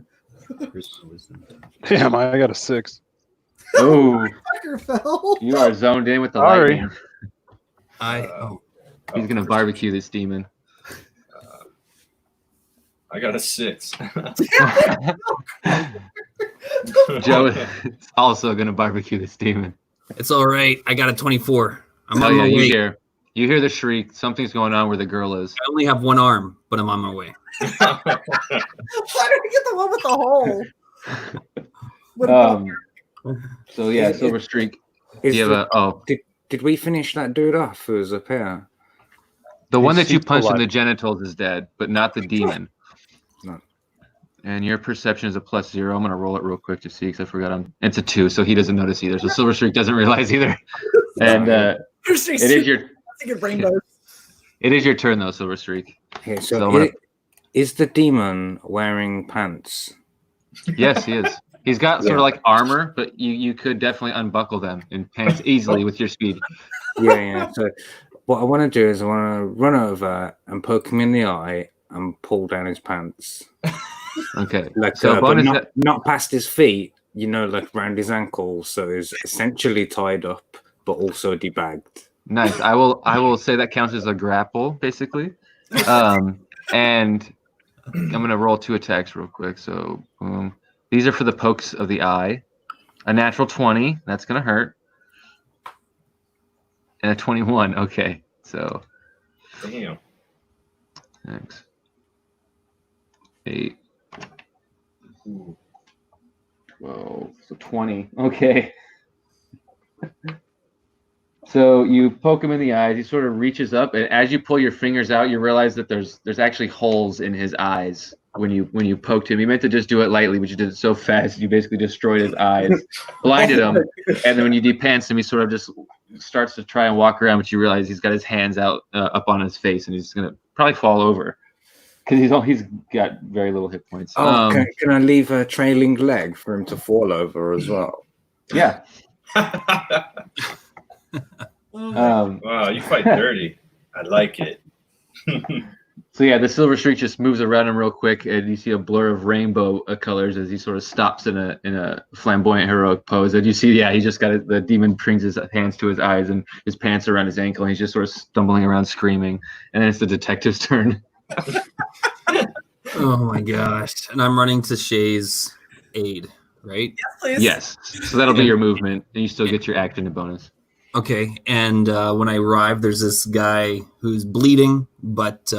Damn, I got a 6. Oh, Fucker fell. you are zoned in with the Sorry. lightning. He's going to barbecue this demon. I got a 6. Joe is also going to barbecue this demon. It's all right. I got a 24. I'm Oh on yeah, my way. you hear the shriek. Something's going on where the girl is. I only have 1 arm, but I'm on my way. Why did we get the one with the hole? So yeah, Silver Streak. Is You have did we finish that dude off who was up here? the one that you He's punched in alive. the genitals is dead, but not the demon. No. And your perception is a +0. I'm gonna roll it real quick to see because I forgot it's a 2, so he doesn't notice either. So Silver Streak doesn't realize either. And it is your rainbows. it is your turn though, Silver Streak. Okay, So so I'm gonna- is the demon wearing pants? Yes, he is. He's got sort of like armor, but you could definitely unbuckle them in pants easily with your speed. Yeah. So what I want to do is I want to run over and poke him in the eye and pull down his pants. Okay. Like, So but bonus not past his feet, like around his ankles, so he's essentially tied up, but also debagged. Nice. I will say that counts as a grapple, basically. And I'm gonna roll 2 attacks real quick. So boom. These are for the pokes of the eye. A natural 20, that's gonna hurt. And a 21. Okay, so Damn. thanks. 8. 12. So 20. Okay. So you poke him in the eyes. He sort of reaches up, and as you pull your fingers out, you realize that there's actually holes in his eyes when you poked him. You meant to just do it lightly, but you did it so fast you basically destroyed his eyes, blinded him, and then when you depants him, he sort of just starts to try and walk around, but you realize he's got his hands out up on his face, and he's gonna probably fall over because he's got very little hit points. Oh, can I leave a trailing leg for him to fall over as well? Yeah. Wow, you fight dirty. I like it. So yeah, the silver streak just moves around him real quick, and you see a blur of rainbow colors as he sort of stops in a flamboyant heroic pose. And you see, yeah, he just got the demon brings his hands to his eyes and his pants around his ankle, and he's just sort of stumbling around screaming. And then it's the detective's turn. Oh my gosh! And I'm running to Shae's aid, right? Yes, please. Yes. So that'll be your movement, and you still get your action bonus. Okay, and when I arrive, there's this guy who's bleeding, but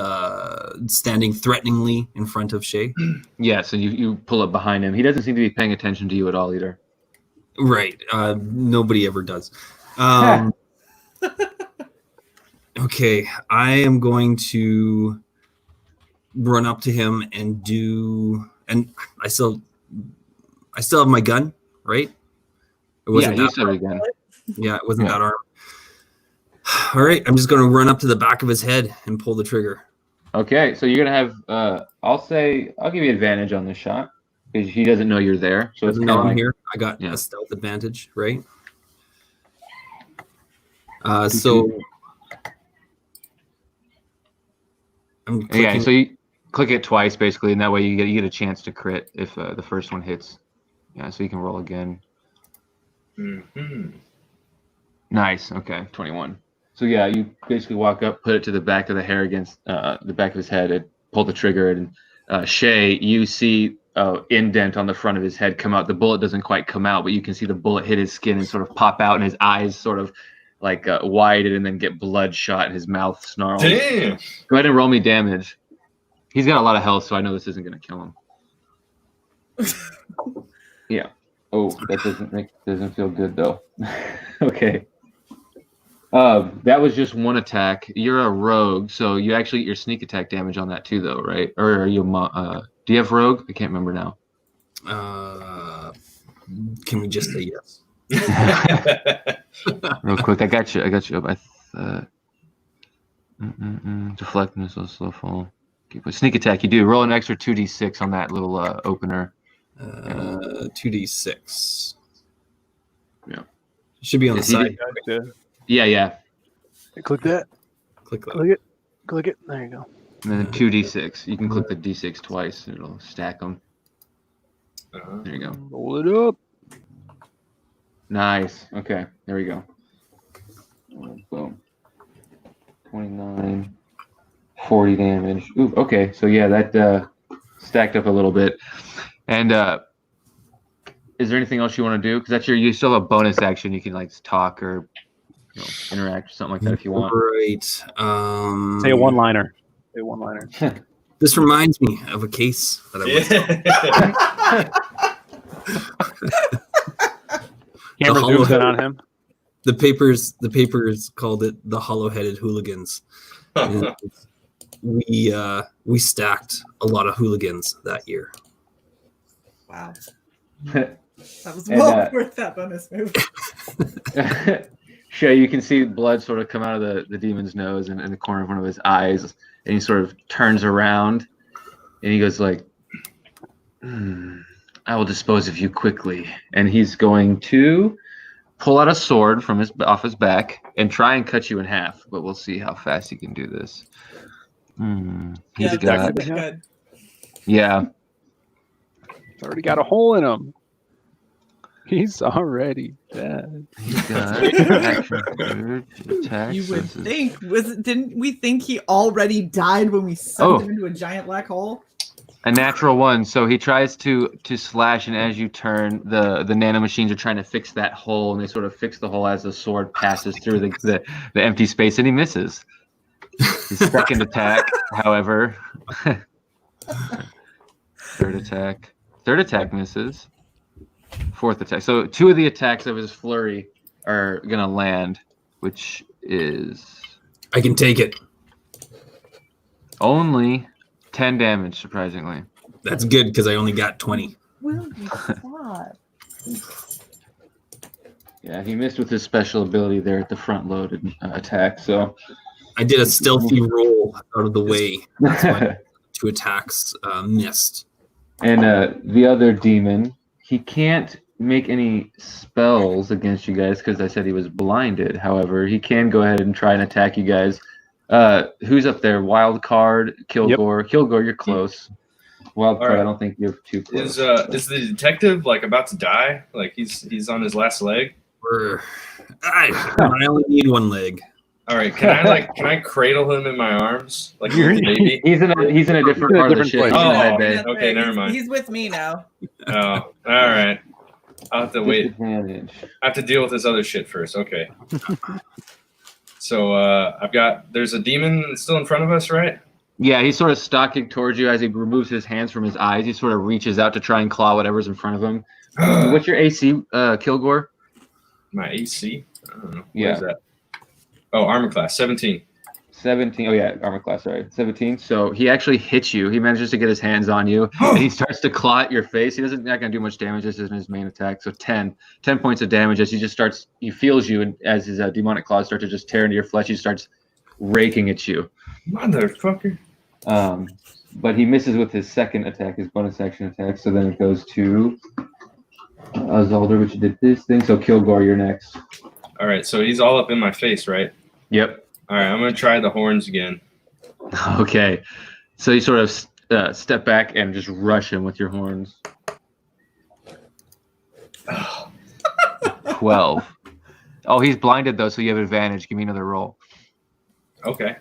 standing threateningly in front of Shae. Yes, and you pull up behind him. He doesn't seem to be paying attention to you at all either. Right. Nobody ever does. Okay, I am going to run up to him and I still have my gun, right? It wasn't you still have your gun. Yeah, it wasn't that arm. All right, I'm just going to run up to the back of his head and pull the trigger. Okay, so you're gonna have. I'll give you advantage on this shot because he doesn't know you're there. So it's Doesn't kind know of I'm like, here. I got a stealth advantage, right? So I'm clicking. yeah. So you click it twice basically, and that way you get a chance to crit if the first one hits. Yeah, so you can roll again. Mm-hmm. Nice. Okay, 21. So yeah, you basically walk up, put it to the back of the hair against the back of his head, and pull the trigger. And Shae, you see indent on the front of his head come out. The bullet doesn't quite come out, but you can see the bullet hit his skin and sort of pop out, and his eyes sort of like widen and then get bloodshot, and his mouth snarls. Damn. Go ahead and roll me damage. He's got a lot of health, so I know this isn't going to kill him. Yeah. Oh, that doesn't feel good though. Okay. That was just one attack. You're a rogue, so you actually get your sneak attack damage on that too, though, right? Or are you? Do you have rogue? I can't remember now. Can we just say yes? Real quick, I got you up. Deflect missile, slow fall. Sneak attack. You do roll an extra 2d6 on that little opener. 2d6. Yeah. It should be on the side. Yeah. Click that. Click that. Click it. There you go. And then 2d6. You can click the d6 twice. It'll stack them. There you go. Roll it up. Nice. Okay. There we go. Boom. 29. 40 damage. Ooh, okay. So yeah, that stacked up a little bit. And is there anything else you want to do? Because you still have a bonus action. You can like talk or interact or something like that if you want. Right. Say a one-liner. This reminds me of a case that Camera zooms in on him. The papers called it the hollow-headed hooligans. And we stacked a lot of hooligans that year. Wow. That was well worth that bonus move. Shae, you can see blood sort of come out of the demon's nose and in the corner of one of his eyes, and he sort of turns around and he goes like, I will dispose of you quickly. And he's going to pull out a sword from off his back and try and cut you in half, but we'll see how fast he can do this. He's got good. Yeah. It's already got a hole in him. He's already dead. He's got action third, attack. You would think. Didn't we think he already died when we sent him into a giant black hole? A natural 1. So he tries to slash, and as you turn, the nanomachines are trying to fix that hole, and they sort of fix the hole as the sword passes through the empty space, and he misses. His second attack, however, third attack misses. Fourth attack. So 2 of the attacks of his flurry are gonna land, which is I can take it. only 10 damage, surprisingly. That's good because I only got 20. Will you stop? Yeah, he missed with his special ability there at the front loaded attack. So I did a stealthy roll out of the way. That's why 2 attacks missed. And the other demon, he can't make any spells against you guys because I said he was blinded. However, he can go ahead and try and attack you guys. Who's up there? Wild card, Kilgore. Yep. Kilgore, you're close. Wild card, right. I don't think you're too close. Is the detective like about to die? Like he's on his last leg? I only need 1 leg. All right, can I cradle him in my arms like he's a baby? He's in a different part of the ship. Oh, okay, never mind. He's with me now. Oh, all right. I'll have to wait. I have to deal with this other shit first. Okay. So there's a demon still in front of us, right? Yeah, he's sort of stalking towards you as he removes his hands from his eyes. He sort of reaches out to try and claw whatever's in front of him. What's your AC, Kilgore? My AC? I don't know. Yeah. What is that? Oh, armor class, 17. 17. Oh, yeah, armor class, sorry. 17. So he actually hits you. He manages to get his hands on you, and he starts to claw at your face. He's not going to do much damage. This isn't his main attack. So 10 points of damage as he feels you, and as his demonic claws start to just tear into your flesh, he starts raking at you. Motherfucker. But he misses with his second attack, his bonus action attack. So then it goes to Zalder, which did this thing. So Kilgore, you're next. All right, so he's all up in my face, right? Yep. All right, I'm going to try the horns again. Okay. So you sort of step back and just rush him with your horns. 12. Oh, he's blinded, though, so you have advantage. Give me another roll. Okay.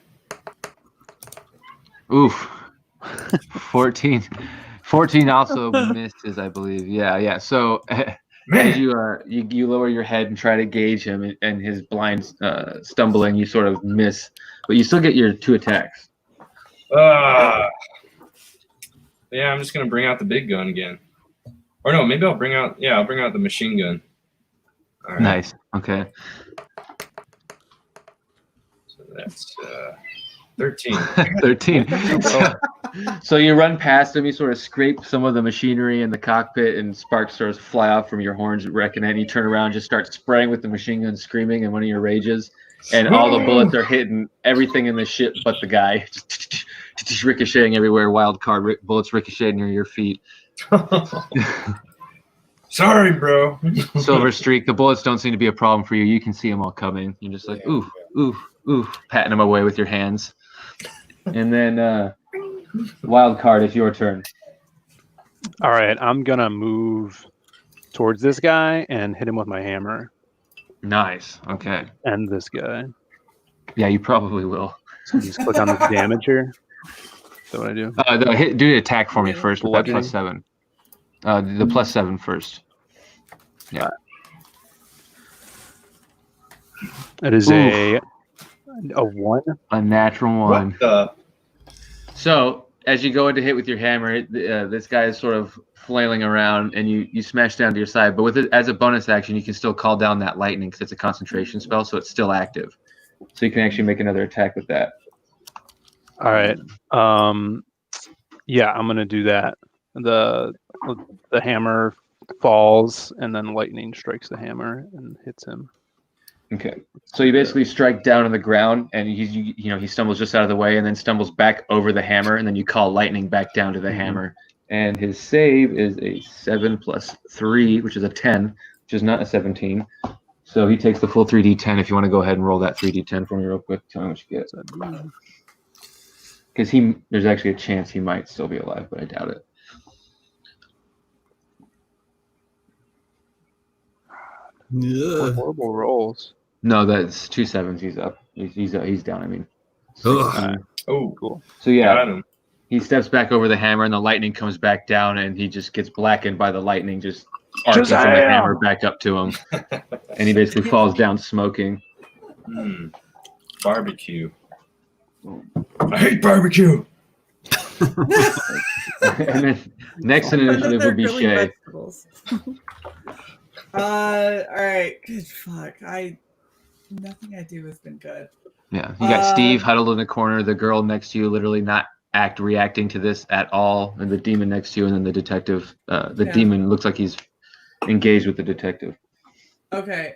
Oof. 14. 14 also misses, I believe. Yeah. So as you lower your head and try to gauge him, and his blind stumbling, you sort of miss, but you still get your 2 attacks. Yeah, I'm just gonna bring out the big gun again. Or no, maybe I'll bring out the machine gun. All right. Nice. Okay. So that's 13. 13. So you run past him, you sort of scrape some of the machinery in the cockpit, and sparks sort of fly off from your horns, reckon it, and you turn around, just start spraying with the machine gun, screaming in one of your rages, and all the bullets are hitting everything in the ship but the guy. Just ricocheting everywhere, wild card bullets ricocheting near your feet. Sorry, bro. Silver streak, the bullets don't seem to be a problem for you. You can see them all coming. You're just like, ooh, patting them away with your hands. And then wild card, it's your turn. All right, I'm gonna move towards this guy and hit him with my hammer. Nice. Okay. And this guy. Yeah, you probably will. So you just click on the damage here. Is that what I do? Do the attack for me first with that +7. The +7 first. Yeah. It is a 1. A natural 1. What the? So as you go into hit with your hammer, this guy is sort of flailing around, and you smash down to your side. But with it as a bonus action, you can still call down that lightning because it's a concentration spell, so it's still active. So you can actually make another attack with that. All right. Yeah, I'm gonna do that. The hammer falls, and then lightning strikes the hammer and hits him. Okay. So you basically strike down on the ground, and he stumbles just out of the way, and then stumbles back over the hammer, and then you call lightning back down to the hammer. And his save is a 7 + 3, which is a 10, which is not a 17. So he takes the full 3d10. If you want to go ahead and roll that 3d10 for me real quick, tell me what you get. Because there's actually a chance he might still be alive, but I doubt it. What horrible rolls. No, that's 2 7s. He's up. He's down. I mean. Oh, Cool. So yeah. Got him. He steps back over the hammer, and the lightning comes back down, and he just gets blackened by the lightning, just arcing from the hammer back up to him, and he basically falls down smoking. Barbecue. I hate barbecue. And then next in initiative would be Shae. All right. Good fuck. Nothing I do has been good. Yeah, you got Steve huddled in the corner, the girl next to you literally not reacting to this at all, and the demon next to you, and then the detective. Demon looks like he's engaged with the detective. Okay.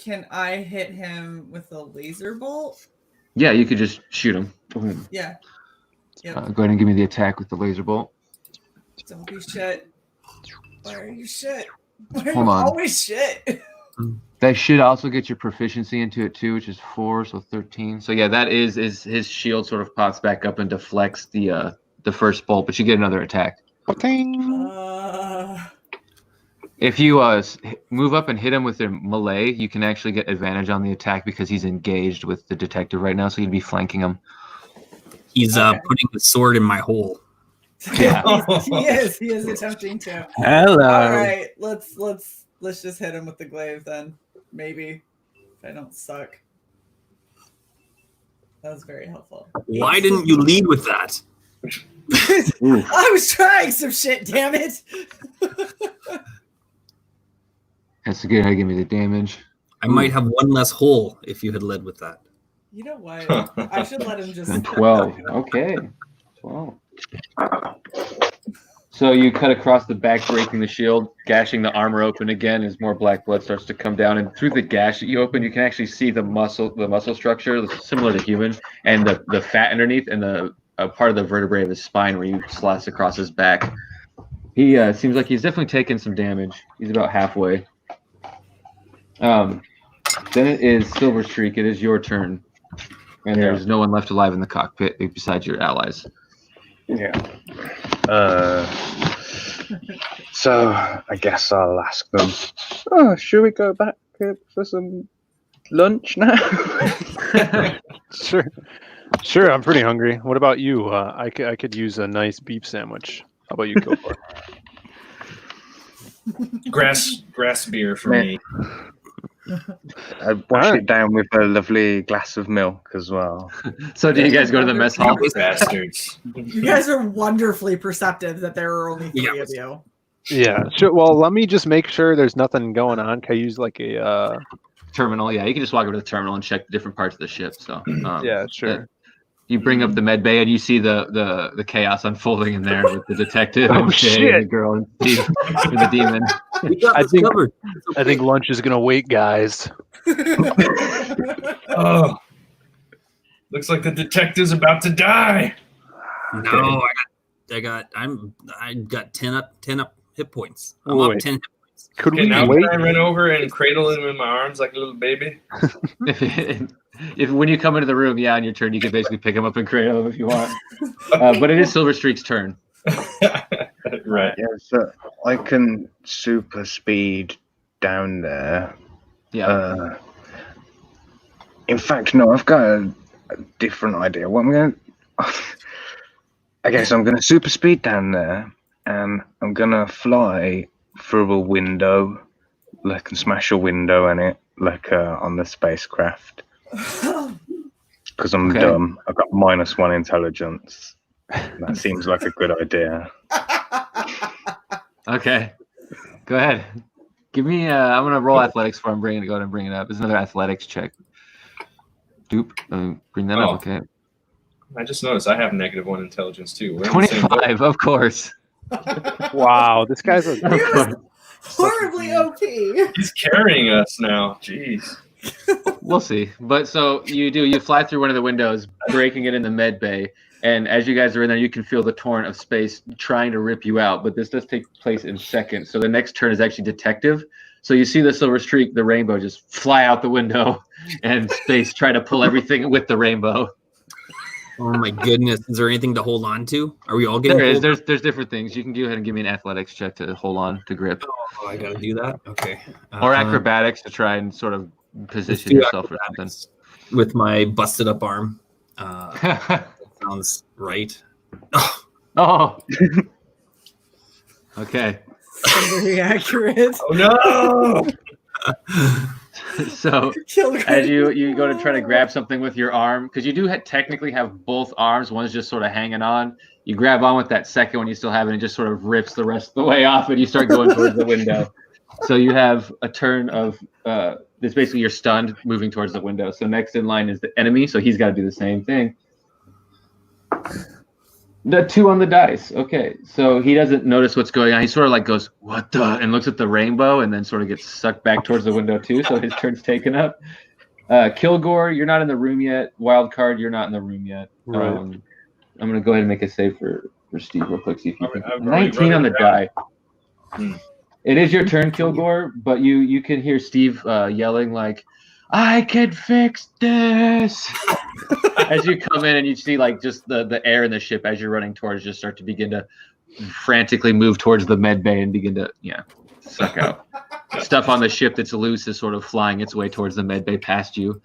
Can I hit him with a laser bolt? Yeah, you could just shoot him. Boom. Yeah. Yep. Go ahead and give me the attack with the laser bolt. Don't be shit. Why are you shit? Why are Hold you on. always shit? That should also get your proficiency into it too, which is 4, so 13. So yeah, that is his shield sort of pops back up and deflects the first bolt, but you get another attack. If you move up and hit him with your melee, you can actually get advantage on the attack because he's engaged with the detective right now, so you'd be flanking him. He's putting the sword in my hole. Yeah. He is attempting to. Hello. All right, let's just hit him with the glaive then. Maybe if I don't suck. That was very helpful. Why didn't you lead with that? I was trying some shit, damn it. That's a good idea. Give me the damage. I might have one less hole if you had led with that. You know what? I should let him just. And 12. Okay. 12. So you cut across the back, breaking the shield, gashing the armor open again as more black blood starts to come down. And through the gash that you open, you can actually see the muscle structure, similar to human, and the fat underneath, and the part of the vertebrae of his spine where you slice across his back. He seems like he's definitely taken some damage. He's about halfway. Then it is Silver Streak. It is your turn. And there's no one left alive in the cockpit besides your allies. Yeah. So I guess I'll ask them. Oh, should we go back for some lunch now? Sure. I'm pretty hungry. What about you? I could use a nice beef sandwich. How about you, go for it? Grass beer for me. I wash it down with a lovely glass of milk as well. So do you guys go to the mess hall? Bastards. You guys are wonderfully perceptive that there are only 3 of you. Yeah, sure. Well, let me just make sure there's nothing going on. Can I use like a terminal? Yeah, you can just walk over to the terminal and check the different parts of the ship. So yeah, sure. You bring up the med bay and you see the chaos unfolding in there with the detective and Shae shit. and the girl and Steve and the demon. I think lunch is gonna wait, guys. Oh, looks like the detective's about to die. No, I got 10 up hit points. I'm up 10 hit points. Could Okay, we now wait? can I run over and cradle him in my arms like a little baby? If when you come into the room, on your turn, you can basically pick him up and cradle him if you want. But it is Silver Streak's turn. Right. Yeah, so I can super speed down there. Yeah. In fact, no, I've got a different idea. What I'm going to... I guess I'm going to super speed down there, and I'm going to fly through a window, like, and smash a window in it, like on the spacecraft. Because I'm dumb. I've got -1 intelligence. That seems like a good idea. Okay. Go ahead. Give me I'm gonna roll athletics for him. Go ahead and bring it up. It's another athletics check. Doop. Bring that up, okay. I just noticed I have -1 intelligence too. We're in the same boat. 25, of course. Wow, this guy's a horribly OP. He's carrying us now. Jeez. We'll see. But so you fly through one of the windows, breaking it in the med bay, and as you guys are in there, you can feel the torrent of space trying to rip you out. But this does take place in seconds. So the next turn is actually detective. So you see the Silver Streak, the rainbow, just fly out the window, and space try to pull everything with the rainbow. Oh my goodness! Is there anything to hold on to? Are we all getting? There's different things. You can go ahead and give me an athletics check to hold on to grip. Oh, I gotta do that. Okay. Or acrobatics to try and sort of position yourself for something. With my busted up arm. That sounds right. Oh. Okay. Very accurate. Oh no! So as you go to try to grab something with your arm, because you do technically have both arms, one's just sort of hanging on. You grab on with that second one you still have, and it just sort of rips the rest of the way off, and you start going towards the window. So you have a turn of this. Basically, you're stunned, moving towards the window. So next in line is the enemy. So he's got to do the same thing. The 2 on the dice. Okay, so he doesn't notice what's going on. He sort of like goes, "What the?" and looks at the rainbow, and then sort of gets sucked back towards the window too. So his turn's taken up. Kilgore, you're not in the room yet. Wild card, you're not in the room yet. Right. I'm gonna go ahead and make a save for Steve real quick. See if you can. I've 19 on the die. Hmm. It is your turn, Kilgore, but you can hear Steve yelling like, "I can fix this!" as you come in, and you see like just the air in the ship as you're running towards just start to begin to frantically move towards the med bay and begin to suck out stuff on the ship that's loose is sort of flying its way towards the med bay past you.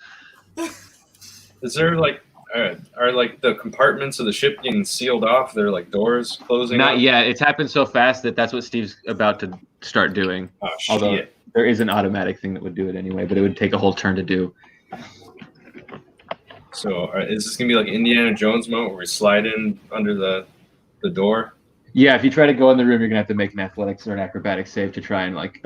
Is there like are like the compartments of the ship getting sealed off? They're like doors closing. Not up? yet. It's happened so fast that's what Steve's about to start doing. Oh Although shit! there is an automatic thing that would do it anyway, but it would take a whole turn to do. So is this gonna be like Indiana Jones moment where we slide in under the door? Yeah, if you try to go in the room, you're gonna have to make an athletics or an acrobatic save to try and like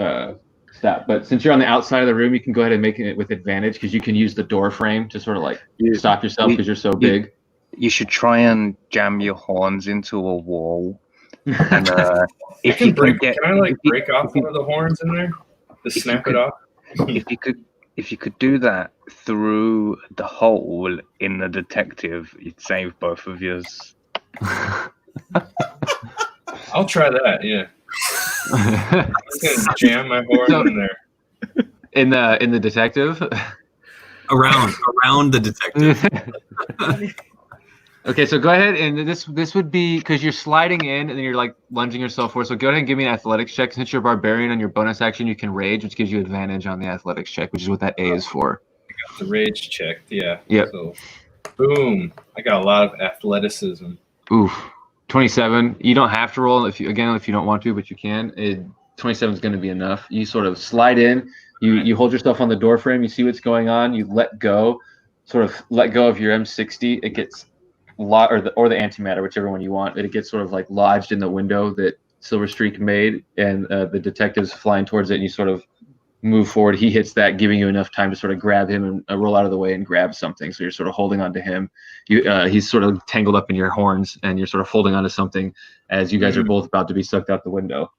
stop. But since you're on the outside of the room, you can go ahead and make it with advantage because you can use the door frame to sort of like stop yourself because you're so big. You should try and jam your horns into a wall. And if you can I like if you- break off one of the horns in there? Just snap it off? if you could do that through the hole in the detective, you'd save both of yours. I'll try that. Yeah. I'm just gonna jam my horn in there. In the detective. around the detective. Okay, so go ahead and this would be because you're sliding in and then you're like lunging yourself forward. So go ahead and give me an athletics check. Since you're barbarian on your bonus action, you can rage, which gives you advantage on the athletics check, which is what that A is for. I got the rage checked. Yeah. Yep. So, boom! I got a lot of athleticism. Oof. 27. You don't have to roll if you don't want to, but you can. 27 is going to be enough. You sort of slide in. You hold yourself on the door frame. You see what's going on. You let go of your M60. It gets or the antimatter, whichever one you want. It gets sort of like lodged in the window that Silver Streak made, and the detective's flying towards it. And you sort of move forward. He hits that, giving you enough time to sort of grab him and roll out of the way and grab something. So you're sort of holding on to him. He's sort of tangled up in your horns, and you're sort of holding on to something as you guys are both about to be sucked out the window.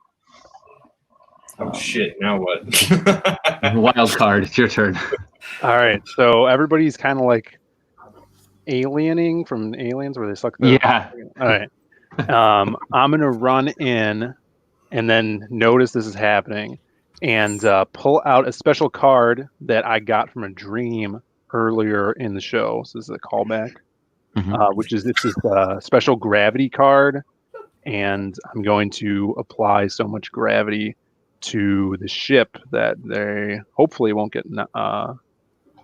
Oh shit! Now what? Wild card. It's your turn. All right, so everybody's kind of like aliening from Aliens, where they suck the. Yeah. All right. I'm gonna run in, and then notice this is happening, and pull out a special card that I got from a dream earlier in the show. So this is a callback, which is this is a special gravity card, and I'm going to apply so much gravity to the ship that they hopefully won't get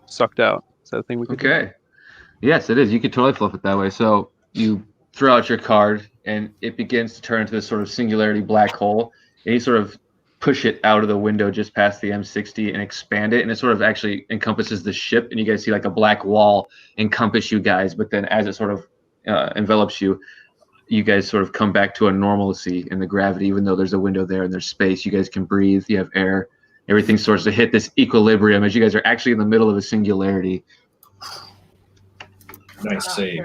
sucked out. Is that a thing we could do? Okay. Yes, it is. You could totally flip it that way. So you throw out your card, and it begins to turn into this sort of singularity black hole. And you sort of push it out of the window just past the M60 and expand it, and it sort of actually encompasses the ship. And you guys see like a black wall encompass you guys. But then as it sort of envelops you, you guys sort of come back to a normalcy in the gravity, even though there's a window there and there's space. You guys can breathe. You have air. Everything starts to hit this equilibrium as you guys are actually in the middle of a singularity. Nice save.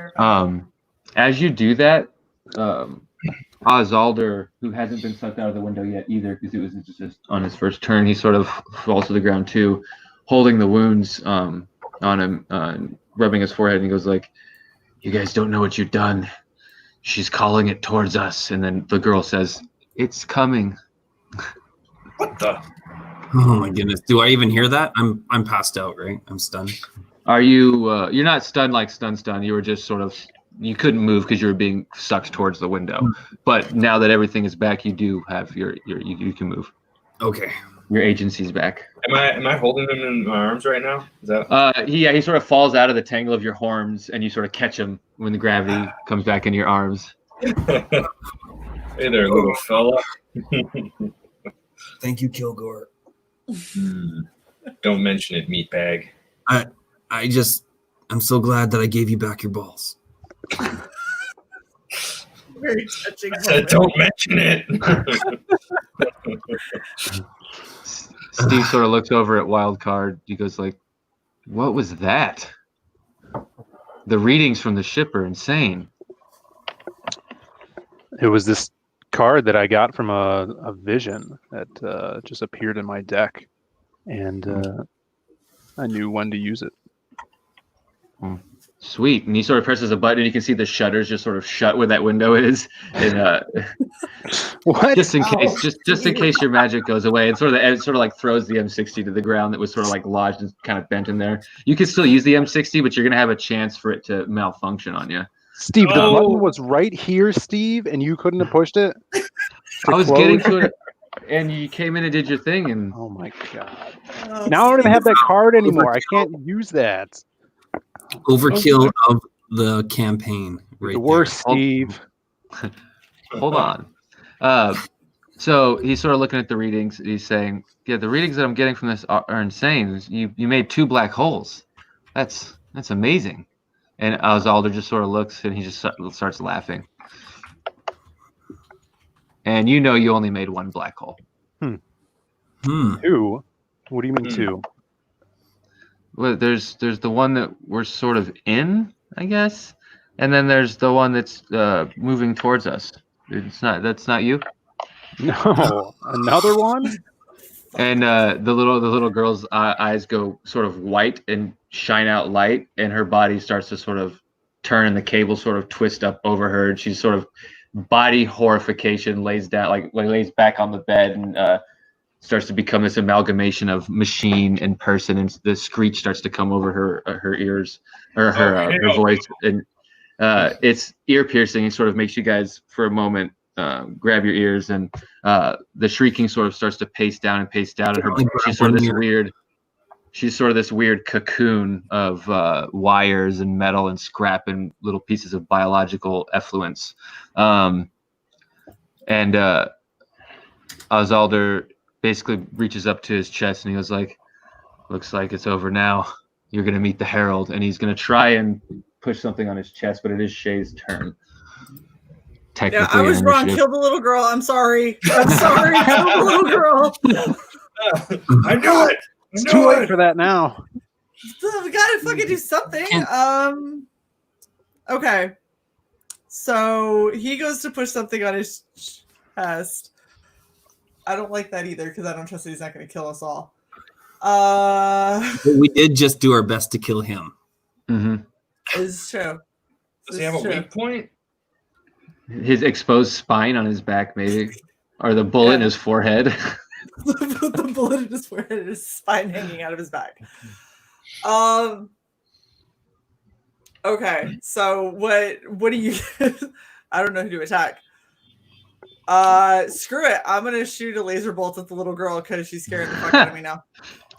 As you do that, Ozalder, who hasn't been sucked out of the window yet either, because it was just on his first turn, he sort of falls to the ground too, holding the wounds on him, rubbing his forehead, and he goes like, "You guys don't know what you've done. She's calling it towards us." And then the girl says, "It's coming." What the? Oh my goodness! Do I even hear that? I'm passed out, right? I'm stunned. Are you? You're not stunned like stun. You were just sort of. You couldn't move because you were being sucked towards the window. But now that everything is back, you do have you can move. Okay. Your agency's back. Am I holding him in my arms right now? Is that? He sort of falls out of the tangle of your horns, and you sort of catch him when the gravity comes back in your arms. Hey there, little fella. Thank you, Kilgore. Don't mention it, meatbag. I'm so glad that I gave you back your balls. Very touching. I said, don't mention it. Steve sort of looks over at Wildcard. He goes like, "What was that? The readings from the ship are insane." It was this card that I got from a vision that just appeared in my deck, and I knew when to use it. Sweet. And he sort of presses a button, and you can see the shutters just sort of shut where that window is. And What? just in case, just in case your magic goes away, and it sort of like throws the M60 to the ground that was sort of like lodged and kind of bent in there. You can still use the M60, but you're gonna have a chance for it to malfunction on you. Steve, the button was right here, Steve, and you couldn't have pushed it. I was getting to it, and you came in and did your thing, and oh my god! Now I don't even have that card anymore. I can't use that. Overkill of the campaign. Right The worst, Steve. Hold on. So he's sort of looking at the readings. He's saying, "Yeah, the readings that I'm getting from this are insane. You made 2 black holes. That's amazing." And Alder just sort of looks, and he just starts laughing. And you know you only made 1 black hole. 2? What do you mean 2? Well, there's the one that we're sort of in, I guess, and then there's the one that's moving towards us. That's not you. No, another one. And the little girl's eyes go sort of white and shine out light, and her body starts to sort of turn, and the cable sort of twist up over her, and she's sort of body horrification, lays down, lays back on the bed, and starts to become this amalgamation of machine and person, and the screech starts to come over her ears, or her voice, and it's ear piercing. It sort of makes you guys for a moment grab your ears, and the shrieking sort of starts to pace down, and her she's sort of this weird cocoon of wires and metal and scrap and little pieces of biological effluence, and Alder basically reaches up to his chest, and he goes like, "Looks like it's over now. You're gonna meet the Herald," and he's gonna try and push something on his chest, but it is Shae's turn. Yeah, I was wrong. Kill the little girl. I'm sorry. Kill the little girl. I knew it. It's too late for that now. We gotta fucking do something. Okay. So he goes to push something on his chest. I don't like that either, because I don't trust that he's not going to kill us all. But we did just do our best to kill him. Mm-hmm. It's true. Does he have a weak point? His exposed spine on his back, maybe, or the bullet in his forehead. The bullet in his forehead and his spine hanging out of his back. Okay, so what do you? I don't know who to attack. Screw it. I'm gonna shoot a laser bolt at the little girl because she's scaring the fuck out of me now.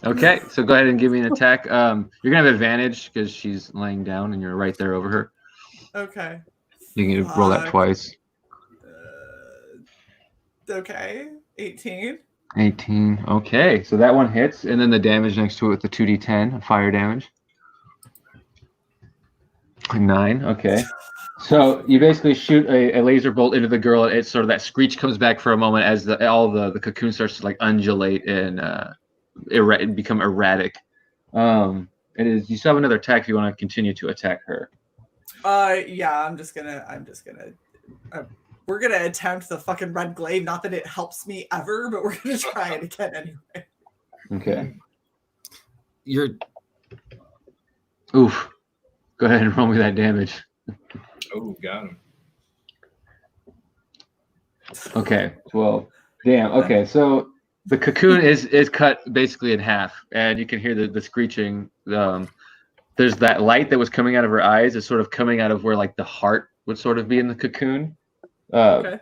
Okay, so go ahead and give me an attack. You're gonna have advantage because she's laying down and you're right there over her. Okay. You can roll that twice. Okay, 18. 18. Okay, so that one hits, and then the damage next to it with the 2d10 fire damage. 9. Okay. So you basically shoot a laser bolt into the girl, and it's sort of that screech comes back for a moment as all the cocoon starts to like undulate and become erratic. It is. You still have another attack if you want to continue to attack her. Yeah, I'm just gonna. We're gonna attempt the fucking red glaive. Not that it helps me ever, but we're gonna try it again anyway. Okay. Oof. Go ahead and roll me that damage. Oh, got him. Okay, 12. Damn. Okay, so the cocoon is cut basically in half, and you can hear the screeching. There's that light that was coming out of her eyes is sort of coming out of where like the heart would sort of be in the cocoon. Okay.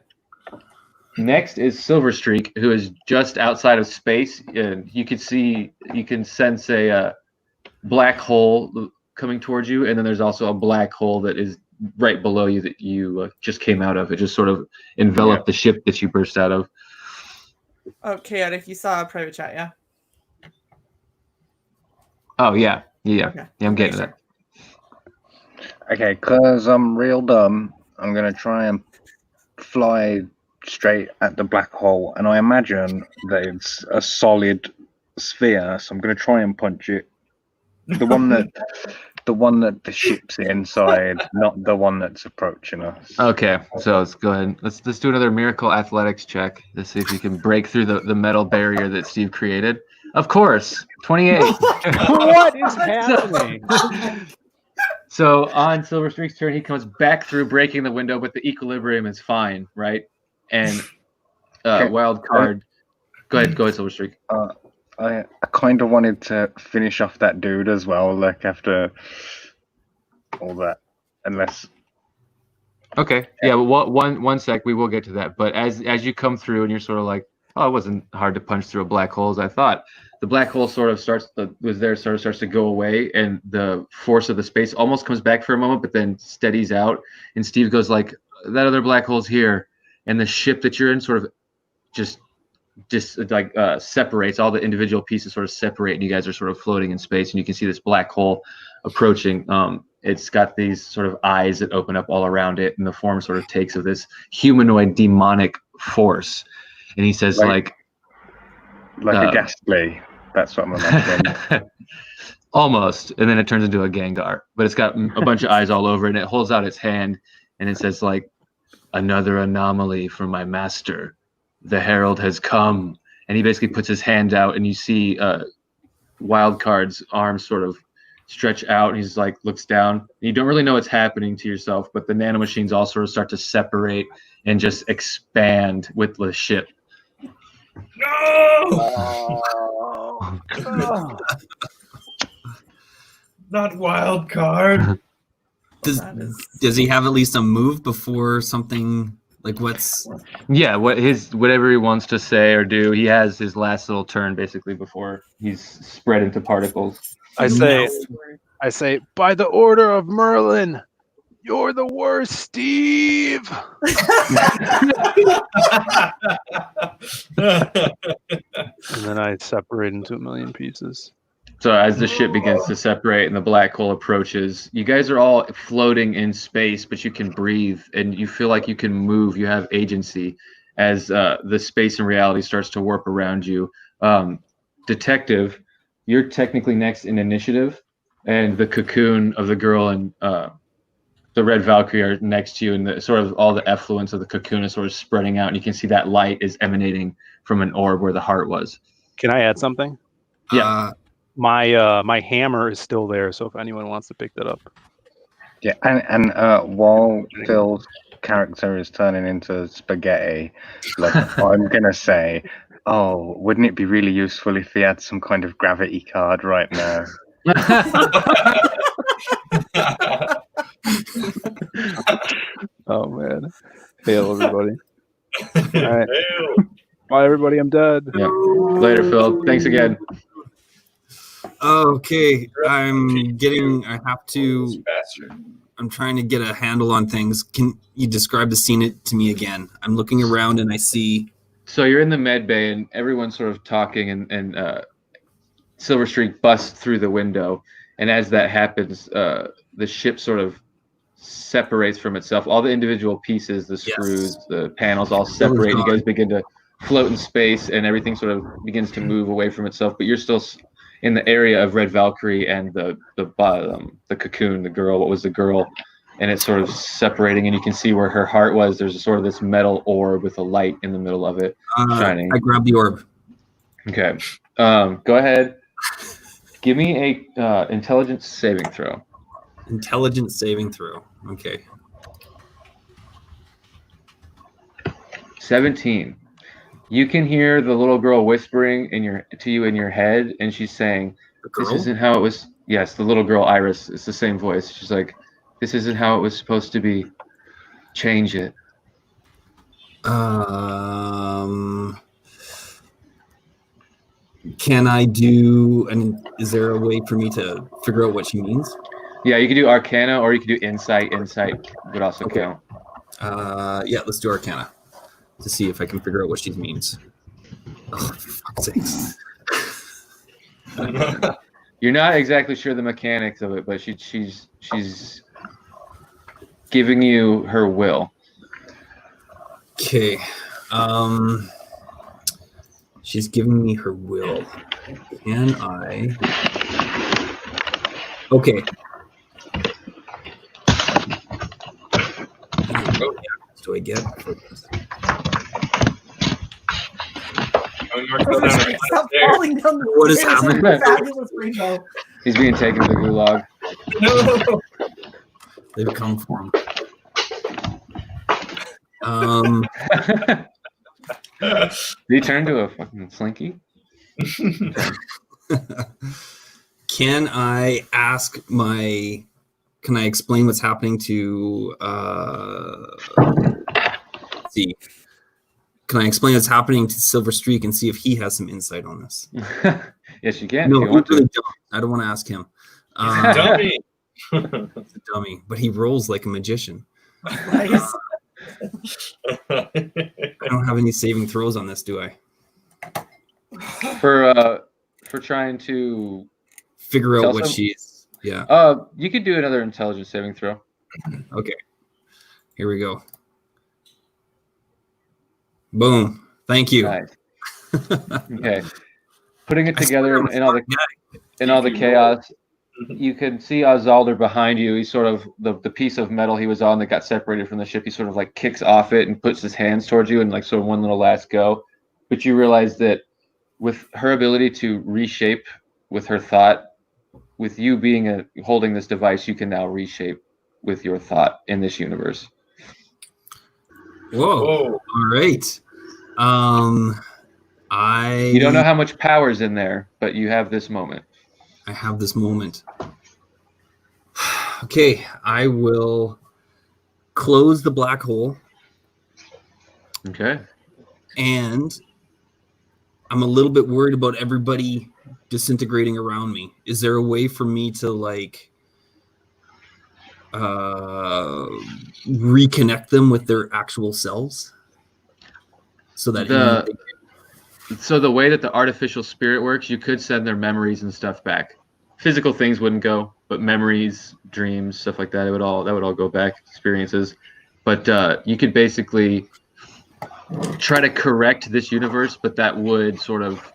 Next is Silverstreak, who is just outside of space, and you can sense a black hole coming towards you, and then there's also a black hole that is right below you that you just came out of. It just sort of enveloped the ship that you burst out of. Oh, chaotic! You saw a private chat, yeah? Oh yeah. Okay. Yeah, I'm getting that. Okay, because I'm real dumb, I'm going to try and fly straight at the black hole, and I imagine that it's a solid sphere, so I'm going to try and punch it. The one that the ship's inside, not the one that's approaching us. Okay, so let's go ahead. Let's do another miracle athletics check to see if you can break through the metal barrier that Steve created. Of course, 28. What is happening? So on Silver Streak's turn, he comes back through, breaking the window, but the equilibrium is fine, right? And wild card. Go ahead, Silver Streak. I kind of wanted to finish off that dude as well, like after all that, unless. Okay, yeah, but one sec, we will get to that. But as you come through, and you're sort of like, oh, it wasn't hard to punch through a black hole as I thought. The black hole sort of starts to go away, and the force of the space almost comes back for a moment, but then steadies out. And Steve goes like, "That other black hole's here," and the ship that you're in sort of just separates. All the individual pieces sort of separate, and you guys are sort of floating in space. And you can see this black hole approaching. It's got these sort of eyes that open up all around it, and the form sort of takes of this humanoid demonic force. And he says like a ghastly. That's what I'm imagining. Almost. And then it turns into a Gengar. But it's got a bunch of eyes all over it, and it holds out its hand, and it says like, "Another anomaly from my master. The herald has come." And he basically puts his hand out, and you see Wildcard's arms sort of stretch out, and he's like, looks down. And you don't really know what's happening to yourself, but the nanomachines all sort of start to separate and just expand with the ship. No! Not wild card. Does he have at least a move before something like what's? Yeah, whatever he wants to say or do, he has his last little turn basically before he's spread into particles. I say, by the order of Merlin, you're the worst, Steve. And then I separate into 1,000,000 pieces. So as the ship begins to separate and the black hole approaches, you guys are all floating in space, but you can breathe and you feel like you can move. You have agency as the space and reality starts to warp around you. Detective, you're technically next in initiative, and the cocoon of the girl and the Red Valkyrie are next to you, and the sort of all the effluence of the cocoon is sort of spreading out, and you can see that light is emanating from an orb where the heart was. Can I add something? Yeah. My hammer is still there, so if anyone wants to pick that up. Yeah, and while Phil's character is turning into spaghetti, like I'm gonna say, oh, wouldn't it be really useful if he had some kind of gravity card right now? Oh man. Hail everybody. All right. Bye everybody, I'm dead. Yeah. Later, Phil. Thanks again. Okay, I'm trying to get a handle on things. Can you describe the scene to me again? I'm looking around and I see. So you're in the med bay and everyone's sort of talking, and Silver Streak busts through the window. And as that happens, the ship sort of separates from itself. All the individual pieces, the screws, the panels all separate. You guys begin to float in space and everything sort of begins to move away from itself. But you're still in the area of Red Valkyrie and the cocoon, the girl. What was the girl? And it's sort of separating, and you can see where her heart was. There's sort of this metal orb with a light in the middle of it shining. I grabbed the orb. Okay. Go ahead. Give me a intelligence saving throw. Intelligence saving throw. Okay. 17. You can hear the little girl whispering to you in your head, and she's saying, "This isn't how it was." Yes, the little girl Iris. It's the same voice. She's like, "This isn't how it was supposed to be. Change it." Can I do? Is there a way for me to figure out what she means? Yeah, you could do Arcana or you could do Insight. Insight would also count. Yeah, let's do Arcana to see if I can figure out what she means. Oh, for fuck's sakes. You're not exactly sure the mechanics of it, but she's giving you her will. Okay. She's giving me her will. Can I? Okay. What do I get for this? Stop falling down the What is stairs happening? like a fabulous rainbow. He's being taken to the gulag. No. They've come for him. Did he turn to a fucking slinky? Can I ask my? Can I explain what's happening to? Let's see. Can I explain what's happening to Silver Streak and see if he has some insight on this? Yes, you can. No, if you want really to. don't. I don't want to ask him. Dummy. He's a dummy, but he rolls like a magician. Nice. I don't have any saving throws on this, do I? For trying to Figure out Tell what some- she's. Yeah. you could do another intelligence saving throw. Okay. Here we go. Boom. Thank you. Nice. Okay. Putting it I together swear in all the chaos, you can see Ozalder behind you. He's sort of the piece of metal he was on that got separated from the ship. He sort of like kicks off it and puts his hands towards you and like sort of one little last go. But you realize that with her ability to reshape with her thought, with you being holding this device, you can now reshape with your thought in this universe. Whoa. All right. You don't know how much power's in there, but you have this moment. I have this moment. Okay, I will close the black hole. Okay. And I'm a little bit worried about everybody disintegrating around me. Is there a way for me to like reconnect them with their actual selves? So that So the way that the artificial spirit works, you could send their memories and stuff back. Physical things wouldn't go, but memories, dreams, stuff like that, that would all go back, experiences. But you could basically try to correct this universe, but that would sort of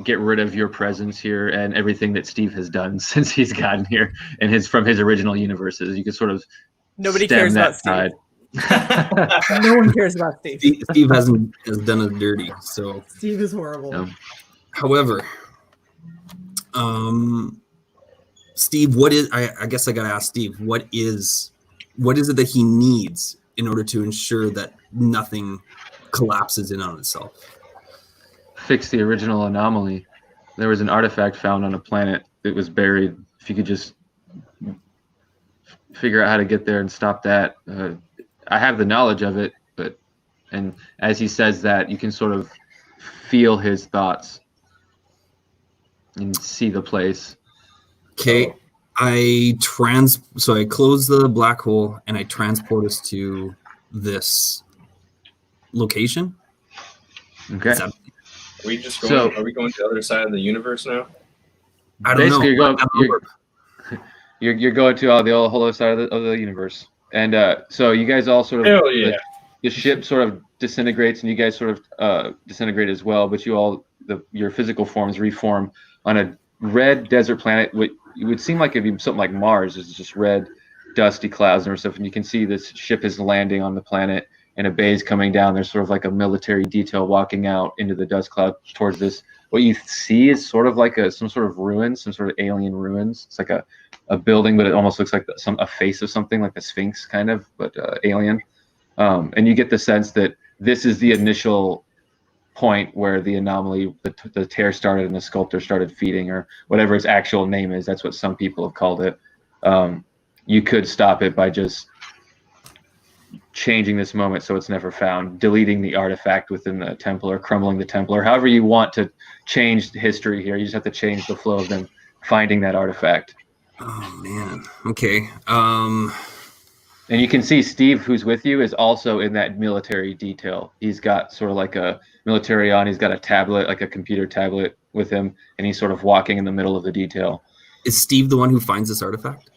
get rid of your presence here and everything that Steve has done since he's gotten here and from his original universes. You could sort of Nobody stem cares that about Steve. tide. No one cares about Steve. Steve has done it dirty. So Steve is horrible. No. However, Steve, what is? I guess I gotta ask Steve. What is it that he needs in order to ensure that nothing collapses in on itself? Fix the original anomaly. There was an artifact found on a planet that was buried. If you could just figure out how to get there and stop that. I have the knowledge of it, and as he says that, you can sort of feel his thoughts and see the place. Okay, so I close the black hole and I transport us to this location. Okay. Is that- Are we just going? Are we going to the other side of the universe now? I don't know. You're going to the whole other side of the universe, and so you guys all sort of Hell yeah. the ship sort of disintegrates, and you guys sort of disintegrate as well. But your physical forms reform on a red desert planet. What it would seem like it'd be something like Mars. It's just red, dusty clouds and stuff, and you can see this ship is landing on the planet, and a bay's coming down. There's sort of like a military detail walking out into the dust cloud towards this. What you see is sort of like some sort of ruins, some sort of alien ruins. It's like a building, but it almost looks like a face of something, like a Sphinx kind of, but alien. And you get the sense that this is the initial point where the anomaly, the tear started and the sculptor started feeding, or whatever its actual name is. That's what some people have called it. You could stop it by just changing this moment so it's never found, deleting the artifact within the temple, or crumbling the temple, or however you want to change the history here. You just have to change the flow of them finding that artifact. Oh man. Okay. And you can see Steve, who's with you, is also in that military detail. He's got sort of like a military on. He's got a tablet, like a computer tablet with him, and he's sort of walking in the middle of the detail. Is Steve the one who finds this artifact?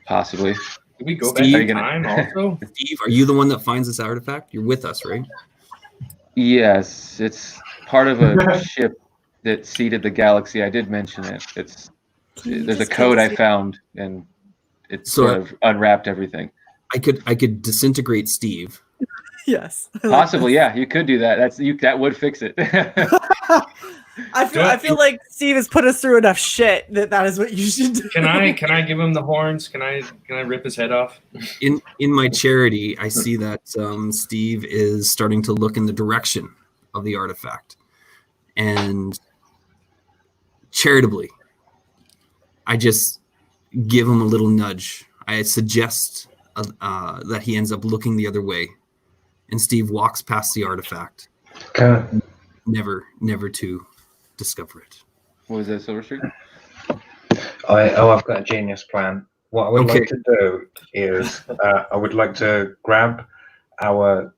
Possibly. Did we go Steve, back in time also? Steve, are you the one that finds this artifact? You're with us, right? Yes, it's part of a ship that seeded the galaxy. I did mention it. There's a code I found, and it sort of unwrapped everything. I could disintegrate Steve. Yes. Possibly, yeah. You could do that. That would fix it. I feel like Steve has put us through enough shit that is what you should do. Can I give him the horns? Can I rip his head off? In my charity, I see that Steve is starting to look in the direction of the artifact, and charitably, I just give him a little nudge. I suggest that he ends up looking the other way, and Steve walks past the artifact, never to discover it. What was that, Silver Street? I've got a genius plan. What I would like to do is I would like to grab our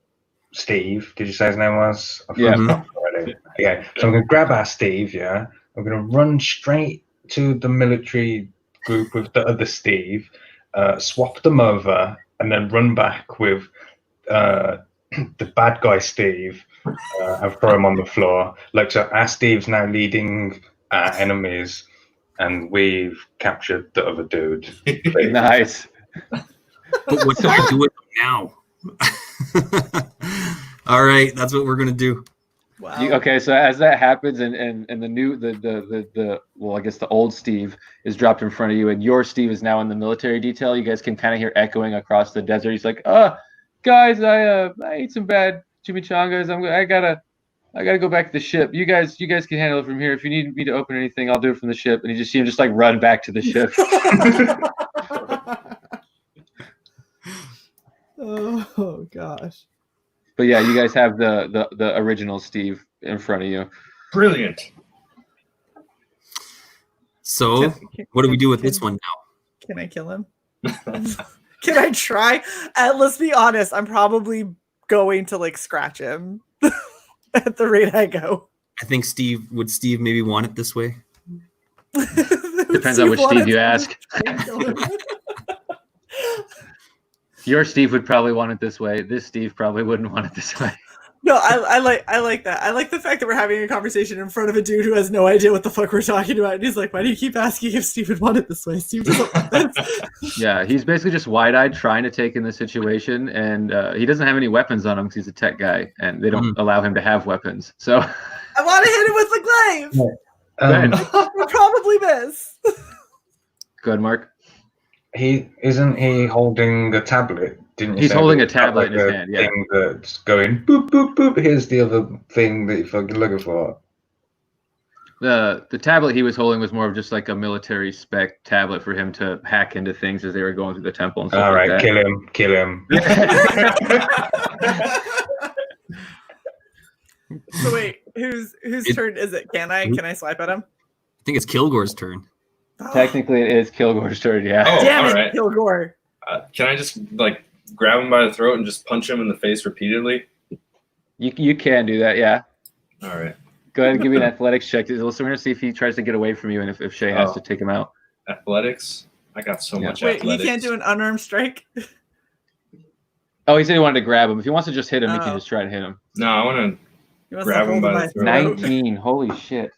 Steve. Did you say his name was? Yeah. Already. Okay, so I'm going to grab our Steve. Yeah, I'm going to run straight to the military group with the other Steve, swap them over, and then run back with the bad guy Steve. And throw him on the floor. Like, so our Steve's now leading our enemies, and we've captured the other dude. Nice. But what do I do with him now? All right, that's what we're gonna do. Wow. Okay, so as that happens, and the new the I guess the old Steve is dropped in front of you, and your Steve is now in the military detail. You guys can kind of hear echoing across the desert. He's like, guys, I ate some bad chimichangas. I gotta go back to the ship. You guys can handle it from here. If you need me to open anything, I'll do it from the ship. And you just see him just like run back to the ship. Oh gosh. But yeah, you guys have the original Steve in front of you. Brilliant. So what do we do with this one now? Can I kill him? Can I try? Let's be honest. I'm probably going to like scratch him at the rate I go. I think Steve maybe want it this way? Depends on which Steve you ask. Your Steve would probably want it this way. This Steve probably wouldn't want it this way. No, I like that. I like the fact that we're having a conversation in front of a dude who has no idea what the fuck we're talking about. And he's like, why do you keep asking if Steve would want it this way? Steve doesn't want this. Yeah, he's basically just wide-eyed trying to take in the situation, and he doesn't have any weapons on him because he's a tech guy, and they don't allow him to have weapons. So I want to hit him with the glaive. We'll probably miss. Go ahead, Mark. Isn't he holding a tablet? Didn't you? He's say holding that a tablet in his like hand. Yeah. Thing that's going boop boop boop. Here's the other thing that you're fucking looking for. The tablet he was holding was more of just like a military spec tablet for him to hack into things as they were going through the temple and stuff. All right, like that. kill him. So wait, whose turn is it? Can I swipe at him? I think it's Kilgore's turn. Technically, it is Kilgore's turn. Yeah. Oh, Damn all it, right. Kilgore. Can I just like grab him by the throat and just punch him in the face repeatedly? You can do that. Yeah. All right. Go ahead and give me an athletics check. So we're going to see if he tries to get away from you and if Shae has to take him out. Athletics? I got so much Wait, athletics. he can't do an unarmed strike? Oh, he said he wanted to grab him. If he wants to just hit him, he can just try to hit him. No, I want to grab him by the throat. 19. Holy shit.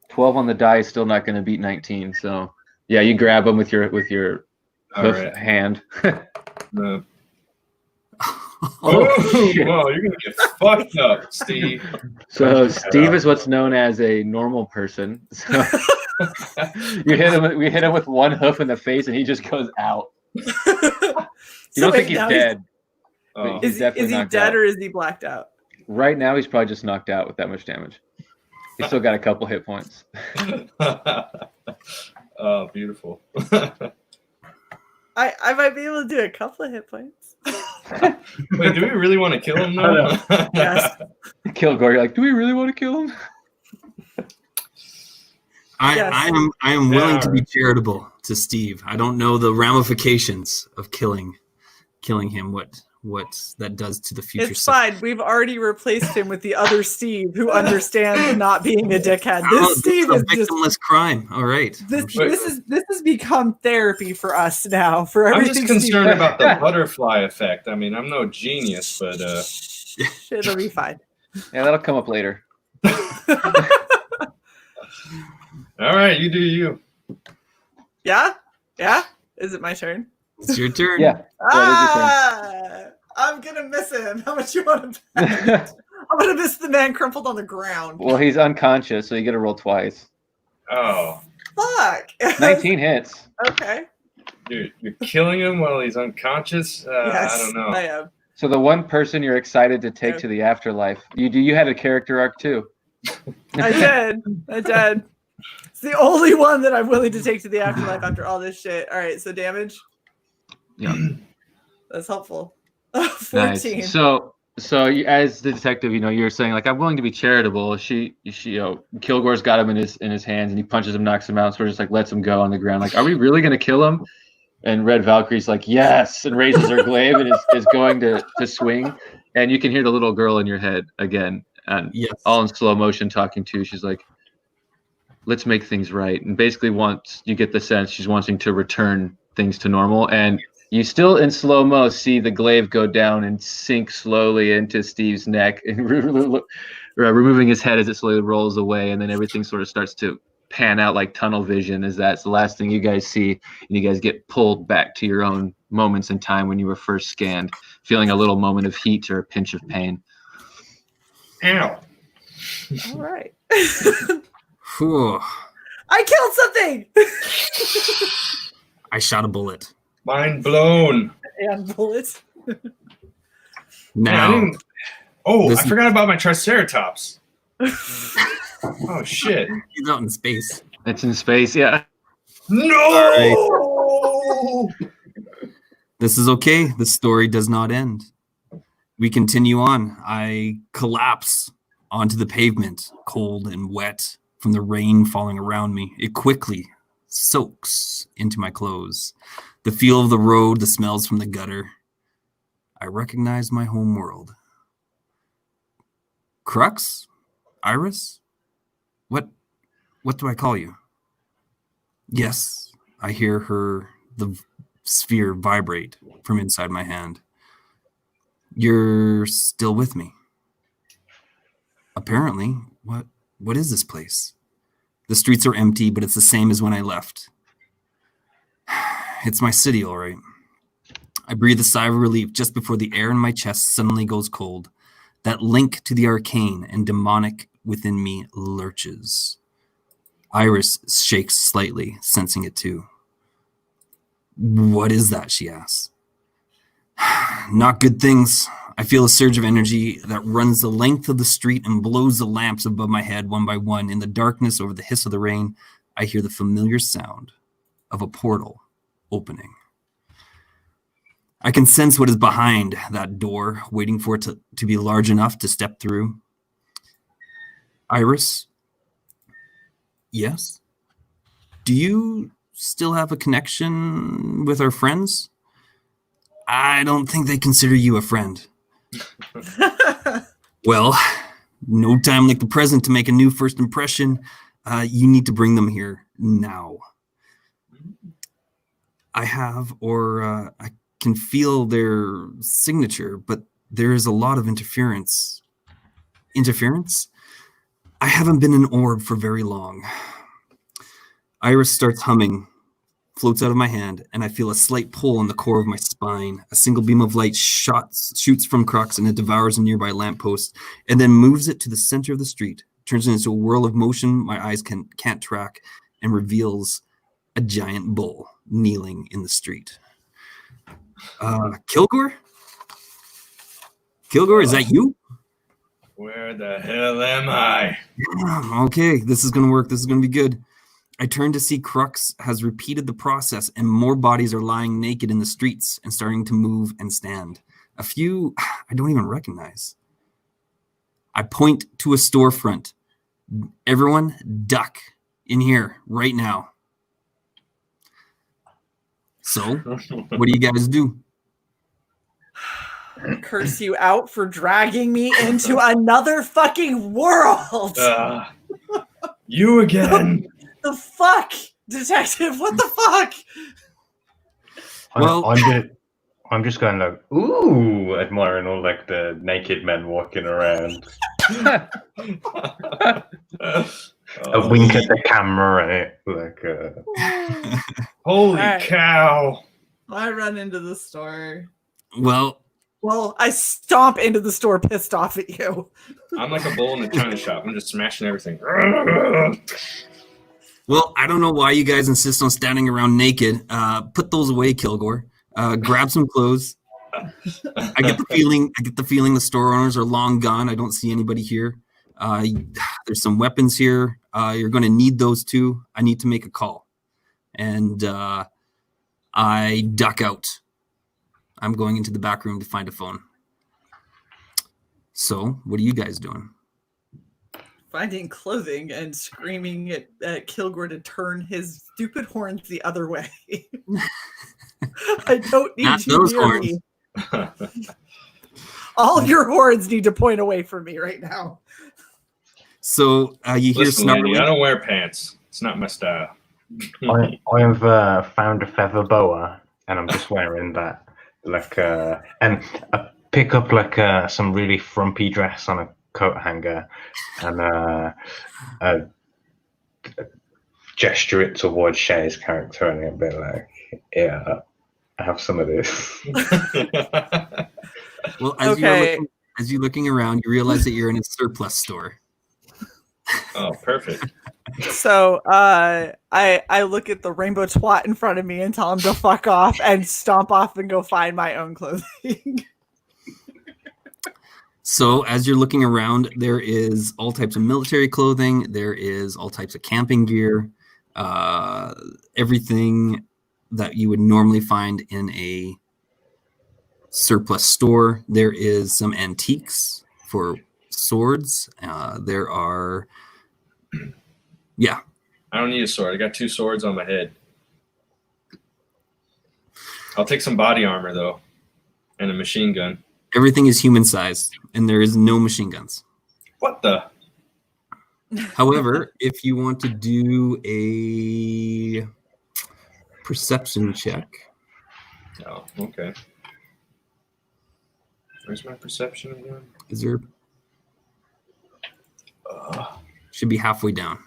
12 on the die is still not going to beat 19. So, yeah, you grab him with your hoof hand. Oh, whoa, you're gonna get fucked up, Steve. So Steve is what's known as a normal person. So we hit him with one hoof in the face, and he just goes out. You don't think he's dead? Is he dead or is he blacked out? Right now, he's probably just knocked out with that much damage. He's still got a couple hit points. Oh, beautiful. I might be able to do a couple of hit points. Wait, do we really want to kill him though? Yes. Kilgore, you're like, do we really want to kill him? I am willing to be charitable to Steve. I don't know the ramifications of killing him. What that does to the future. It's fine. We've already replaced him with the other Steve who understands not being a dickhead. This Steve is a victimless crime. All right. This has become therapy for us now. For I'm everything. just concerned about the butterfly effect. I mean, I'm no genius, but it'll be fine. Yeah, that'll come up later. All right, you do you. Yeah? Yeah? Is it my turn? It's your turn. Yeah. I'm gonna miss him. How much you want to bet? I'm gonna miss the man crumpled on the ground. Well, he's unconscious, so you get to roll twice. Oh. Fuck. 19 hits. Okay. You're killing him while he's unconscious? Yes, I don't know. I am. So the one person you're excited to take to the afterlife, you had a character arc too. I did. It's the only one that I'm willing to take to the afterlife after all this shit. All right, so damage. Yeah. That's helpful. 14. Nice. So you, as the detective, you're saying like, I'm willing to be charitable. Kilgore's got him in his hands, and he punches him, knocks him out. So we're just like, lets him go on the ground. Like, are we really gonna kill him? And Red Valkyrie's like, yes, and raises her glaive and is going to swing. And you can hear the little girl in your head again, and all in slow motion talking to. She's like, let's make things right. And basically you get the sense she's wanting to return things to normal. And you still in slow-mo see the glaive go down and sink slowly into Steve's neck and removing his head as it slowly rolls away. And then everything sort of starts to pan out like tunnel vision as that's the last thing you guys see. And you guys get pulled back to your own moments in time when you were first scanned, feeling a little moment of heat or a pinch of pain. Ow. All right. Whew. I killed something. I shot a bullet. Mind blown. And bullets. Now, I forgot about my Triceratops. Oh shit! He's out in space. It's in space, yeah. No. This is okay. The story does not end. We continue on. I collapse onto the pavement, cold and wet from the rain falling around me. It quickly soaks into my clothes. The feel of the road, the smells from the gutter. I recognize my home world. Crux? Iris? What do I call you? Yes, I hear the sphere vibrate from inside my hand. You're still with me. Apparently. What is this place? The streets are empty, but it's the same as when I left. It's my city, all right. I breathe a sigh of relief just before the air in my chest suddenly goes cold. That link to the arcane and demonic within me lurches. Iris shakes slightly, sensing it too. What is that, she asks. Not good things. I feel a surge of energy that runs the length of the street and blows the lamps above my head one by one. In the darkness, over the hiss of the rain, I hear the familiar sound of a portal opening. I can sense what is behind that door, waiting for it to be large enough to step through. Iris? Yes? Do you still have a connection with our friends? I don't think they consider you a friend. Well, no time like the present to make a new first impression. You need to bring them here now. I can feel their signature, but there is a lot of interference. Interference? I haven't been an orb for very long. Iris starts humming, floats out of my hand, and I feel a slight pull on the core of my spine. A single beam of light shoots from Crux, and it devours a nearby lamppost, and then moves it to the center of the street, turns it into a whirl of motion my eyes can't track, and reveals a giant bull kneeling in the street. Kilgore? Kilgore, is that you? Where the hell am I? Okay, this is going to work. This is going to be good. I turn to see Crux has repeated the process, and more bodies are lying naked in the streets and starting to move and stand. A few I don't even recognize. I point to a storefront. Everyone duck in here right now. So, what do you guys do? Curse you out for dragging me into another fucking world. You again. The fuck, detective? What the fuck? Well, I'm just going like, ooh, admiring all like the naked men walking around. A wink at the camera, like. Holy All right. cow! I run into the store. Well, I stomp into the store, pissed off at you. I'm like a bull in a china shop. I'm just smashing everything. Well, I don't know why you guys insist on standing around naked. Put those away, Kilgore. Grab some clothes. I get the feeling the store owners are long gone. I don't see anybody here. There's some weapons here. You're going to need those too. I need to make a call. And I duck out. I'm going into the back room to find a phone. So, what are you guys doing? Finding clothing and screaming at Kilgore to turn his stupid horns the other way. I don't need Not you those near horns. me. All your horns need to point away from me right now. So, you hear Listen, lady, snarling. I don't wear pants. It's not my style. I have found a feather boa, and I'm just wearing that. Like, and I pick up like some really frumpy dress on a coat hanger, and gesture it towards Shae's character, and it'll be like, "Yeah, I have some of this." Well, as you're looking around, you realize that you're in a surplus store. Oh, perfect. So I look at the rainbow twat in front of me and tell him to fuck off and stomp off and go find my own clothing. So as you're looking around, there is all types of military clothing. There is all types of camping gear. Everything that you would normally find in a surplus store. There is some antiques for swords. There are... Yeah. I don't need a sword. I got 2 swords on my head. I'll take some body armor, though, and a machine gun. Everything is human sized, and there is no machine guns. What the? However, if you want to do a perception check. Oh, okay. Where's my perception again? Is there... should be halfway down.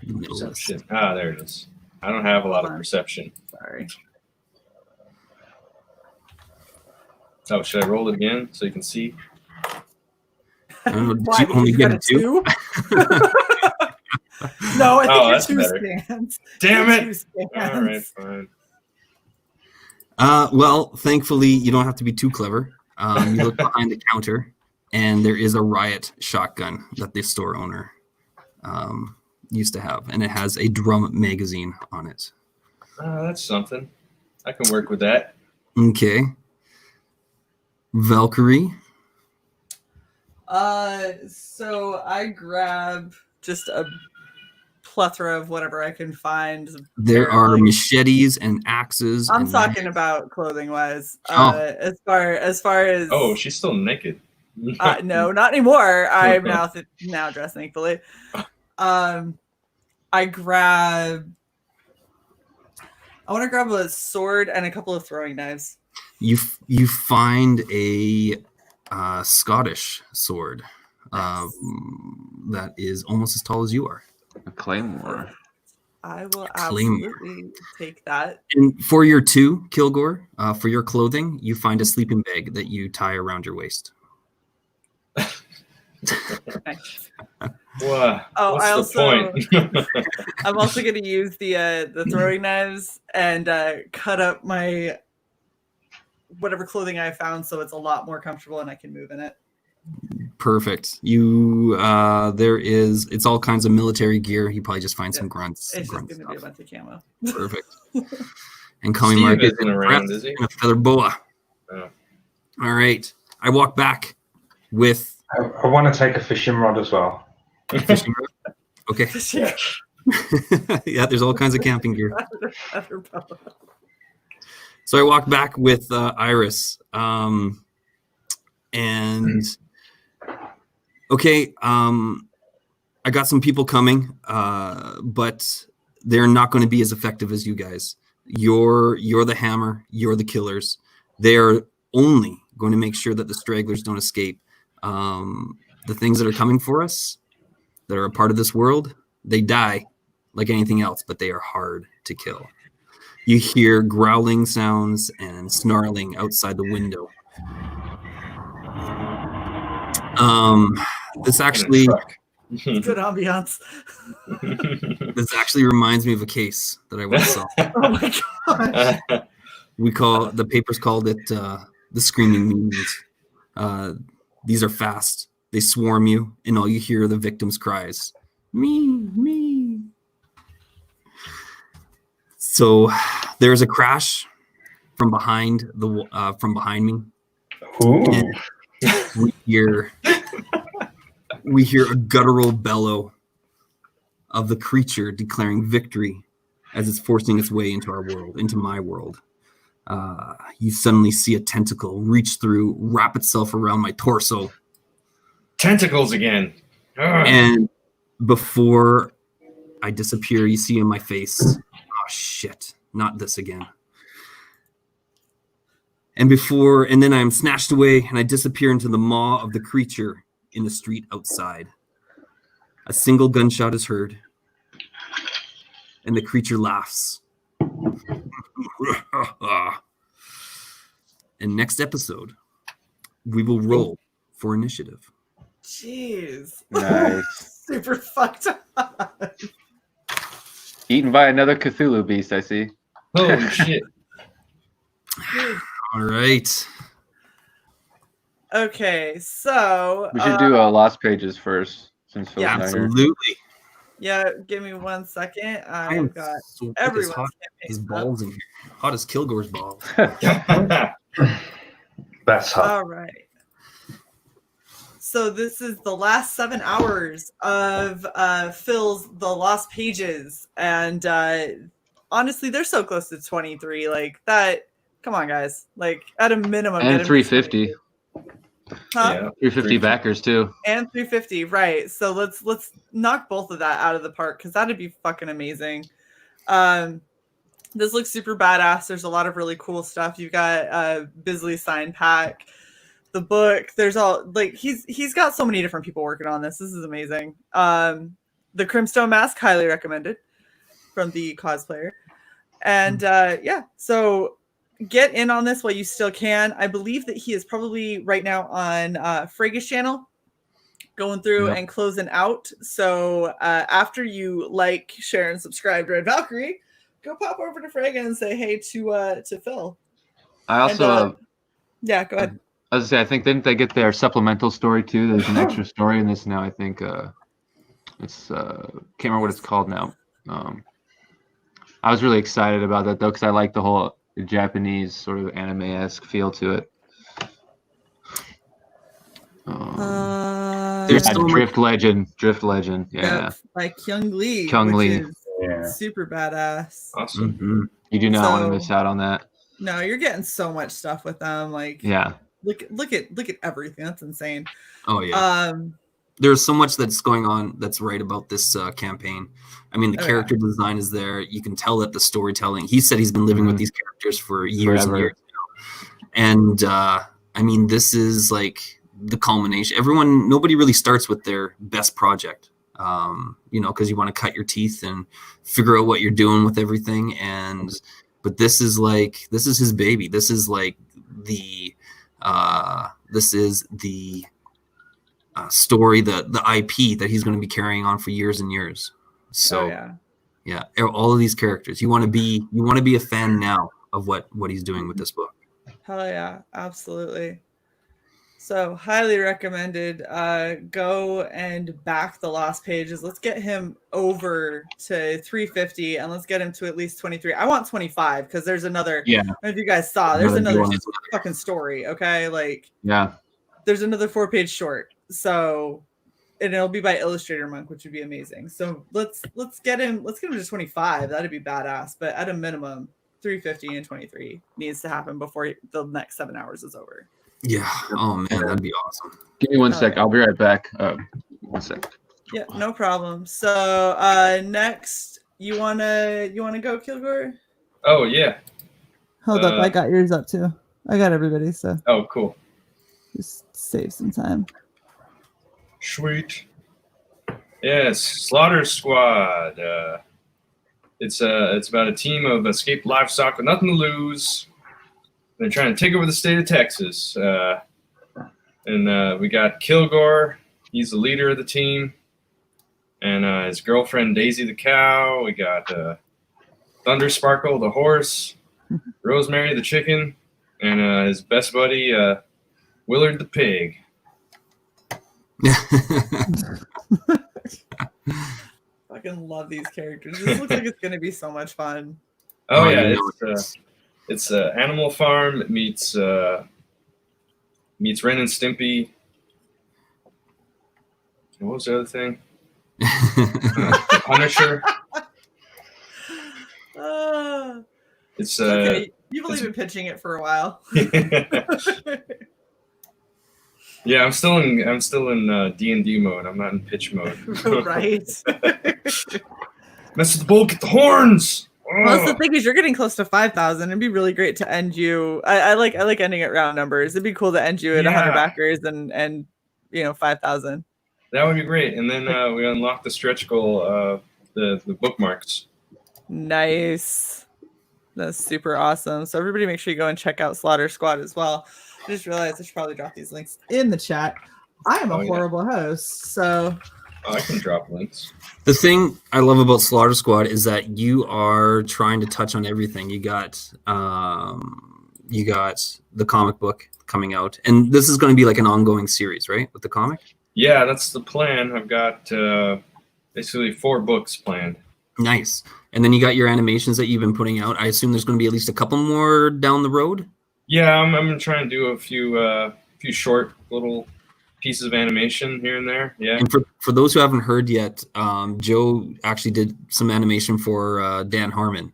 The middle list. Perception. Ah, there it is. I don't have a lot of perception. Sorry. Oh, should I roll it again so you can see? I don't know, did Why, you only you get got a 2? No, I think Oh, you're that's 2 better. stands. Damn You're it! 2 stands. All right, fine. Well, thankfully, you don't have to be too clever. You look behind the counter, and there is a riot shotgun that the store owner used to have, and it has a drum magazine on it. That's something. I can work with that. Okay. Valkyrie. So I grab just a plethora of whatever I can find. There are machetes and axes. I'm and talking about clothing wise. Oh. As far as Oh, she's still naked. no, not anymore. I'm now dressed thankfully. I want to grab a sword and a couple of throwing knives. You find a Scottish sword that is almost as tall as you are. A claymore. I will Claymore. absolutely take that. And for your 2, Kilgore, for your clothing, you find a sleeping bag that you tie around your waist. Nice. Wow. Oh, What's the point? I'm also going to use the throwing knives and cut up my whatever clothing I found so it's a lot more comfortable and I can move in it. Perfect. It's all kinds of military gear. You probably just find some grunts. It's just grunt going to be a stuff. bunch of camo. Perfect. And Kami Steve Mark is isn't around, is he? in a feather boa. Oh. All right. I walk back with I want to take a fishing rod as well. fishing rod. Okay. Yeah, there's all kinds of camping gear. So I walk back with Iris, and okay, I got some people coming, but they're not going to be as effective as you guys. You're the hammer. You're the killers. They're only going to make sure that the stragglers don't escape. The things that are coming for us, that are a part of this world, they die like anything else, but they are hard to kill. You hear growling sounds and snarling outside the window. This actually good ambiance. This actually reminds me of a case that I once saw. Oh my gosh. The papers called it the screaming memes. These are fast. They swarm you, and all you hear are the victim's cries. Me. So there's a crash from behind me. Ooh. And we hear a guttural bellow of the creature declaring victory as it's forcing its way into our world, into my world. You suddenly see a tentacle reach through, wrap itself around my torso. Tentacles again. Ugh. And before I disappear, you see in my face, oh shit, not this again. And then I am snatched away and I disappear into the maw of the creature in the street outside. A single gunshot is heard and the creature laughs. And next episode, we will roll for initiative. Jeez. Nice. Super fucked up. Eaten by another Cthulhu beast, I see. Holy shit. All right. Okay, so We should do Lost Pages first, since Phil's yeah, not here. Absolutely. yeah, give me 1 second. I am I've got so everyone's hot as campaign balls in here. Hot as Kilgore's balls. That's hot. All right. So this is the last 7 hours of Phil's The Lost Pages, and honestly, they're so close to 23. Like that. Come on, guys. Like at a minimum, get And him to 350. 22. Huh? 350 backers too. And 350, right? So let's knock both of that out of the park because that'd be fucking amazing. This looks super badass. There's a lot of really cool stuff. You've got Bisley signed pack, the book. There's all like he's got so many different people working on this. This is amazing. The Crimstone Mask, highly recommended from the cosplayer. And yeah, so get in on this while you still can. I believe that he is probably right now on Frega's channel, going through and closing out. So after you like, share, and subscribe to Red Valkyrie, go pop over to Frega and say hey to Phil. I also yeah, go ahead. I was gonna say, I think didn't they get their supplemental story too? There's an extra story in this now. I think it's can't remember what it's called now. I was really excited about that though because I like the whole Japanese sort of anime-esque feel to it. There's so Drift Legend, yeah. Yep, like Kyung Lee. Kyung which Lee. is super badass. Awesome. Mm-hmm. You do not want So- to miss out on that. No, you're getting so much stuff with them. Like, Yeah. look at everything. That's insane. Oh yeah. There's so much that's going on that's right about this campaign. I mean, the character design is there. You can tell that the storytelling. He said he's been living with these characters for years and years now. And I mean, this is like the culmination. Nobody really starts with their best project, because you want to cut your teeth and figure out what you're doing with everything. But this is his baby. This is like the story, the IP that he's going to be carrying on for years and years. So yeah, all of these characters, you want to be a fan now of what he's doing with this book. Hell yeah, absolutely. So highly recommended. Go and back the Lost Pages. Let's get him over to 350 and let's get him to at least 23. I want 25 because there's another. Yeah. I don't know if you guys saw, there's another fucking story. Okay, like yeah, there's another 4-page short. So and it'll be by Illustrator Monk, which would be amazing. So let's get him to 25. That'd be badass. But at a minimum, 350 and 23 needs to happen before the next 7 hours is over. Yeah. Oh man, that'd be awesome. Give me 1 sec. I'll be right back. 1 sec. Yeah, no problem. So next, you wanna go, Kilgore? Oh yeah. Hold up, I got yours up too. I got everybody, so Oh cool. just save some time. Sweet. Yes, Slaughter Squad. It's about a team of escaped livestock with nothing to lose. They're trying to take over the state of Texas. And we got Kilgore. He's the leader of the team. And his girlfriend, Daisy the cow. We got Thunder Sparkle, the horse. Rosemary, the chicken. And his best buddy, Willard the pig. Fucking love these characters. This looks like it's gonna be so much fun. Oh yeah, it's Animal Farm meets Ren and Stimpy. And what was the other thing? Punisher. It's okay. You've only been pitching it for a while. Yeah, I'm still in D&D mode. I'm not in pitch mode. Right. Mess with the bull, get the horns. Well, that's the thing is you're getting close to 5,000. It'd be really great to end you. I like ending at round numbers. It'd be cool to end you at 100 backers and 5,000. That would be great. And then we unlock the stretch goal, the bookmarks. Nice. That's super awesome. So everybody make sure you go and check out Slaughter Squad as well. I just realized I should probably drop these links in the chat. I am a horrible host, so I can drop links. The thing I love about Slaughter Squad is that you are trying to touch on everything. You got the comic book coming out, and this is going to be like an ongoing series, right? With the comic. Yeah, that's the plan. I've got basically 4 books planned. Nice. And then you got your animations that you've been putting out. I assume there's going to be at least a couple more down the road. Yeah, I'm going to try and do a few short little pieces of animation here and there. Yeah. And for those who haven't heard yet, Joe actually did some animation for Dan Harmon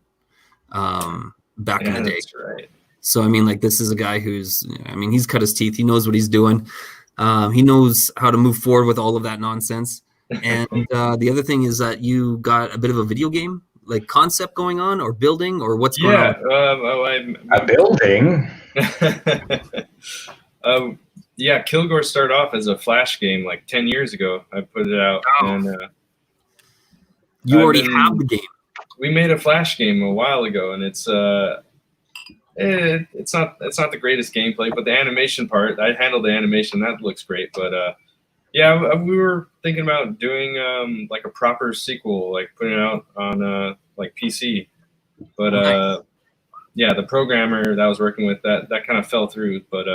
back in the day. That's right. So, I mean, like, this is a guy who's, he's cut his teeth. He knows what he's doing. He knows how to move forward with all of that nonsense. And the other thing is that you got a bit of a video game like concept going on, or building, or what's going on? A building. Yeah, Kilgore started off as a Flash game like 10 years ago. I put it out, and you already have the game. We made a Flash game a while ago, and it's not the greatest gameplay, but the animation part, I handled the animation. That looks great, but yeah, we were thinking about doing like a proper sequel, like putting it out on like PC. But yeah, the programmer that I was working with, that kind of fell through. But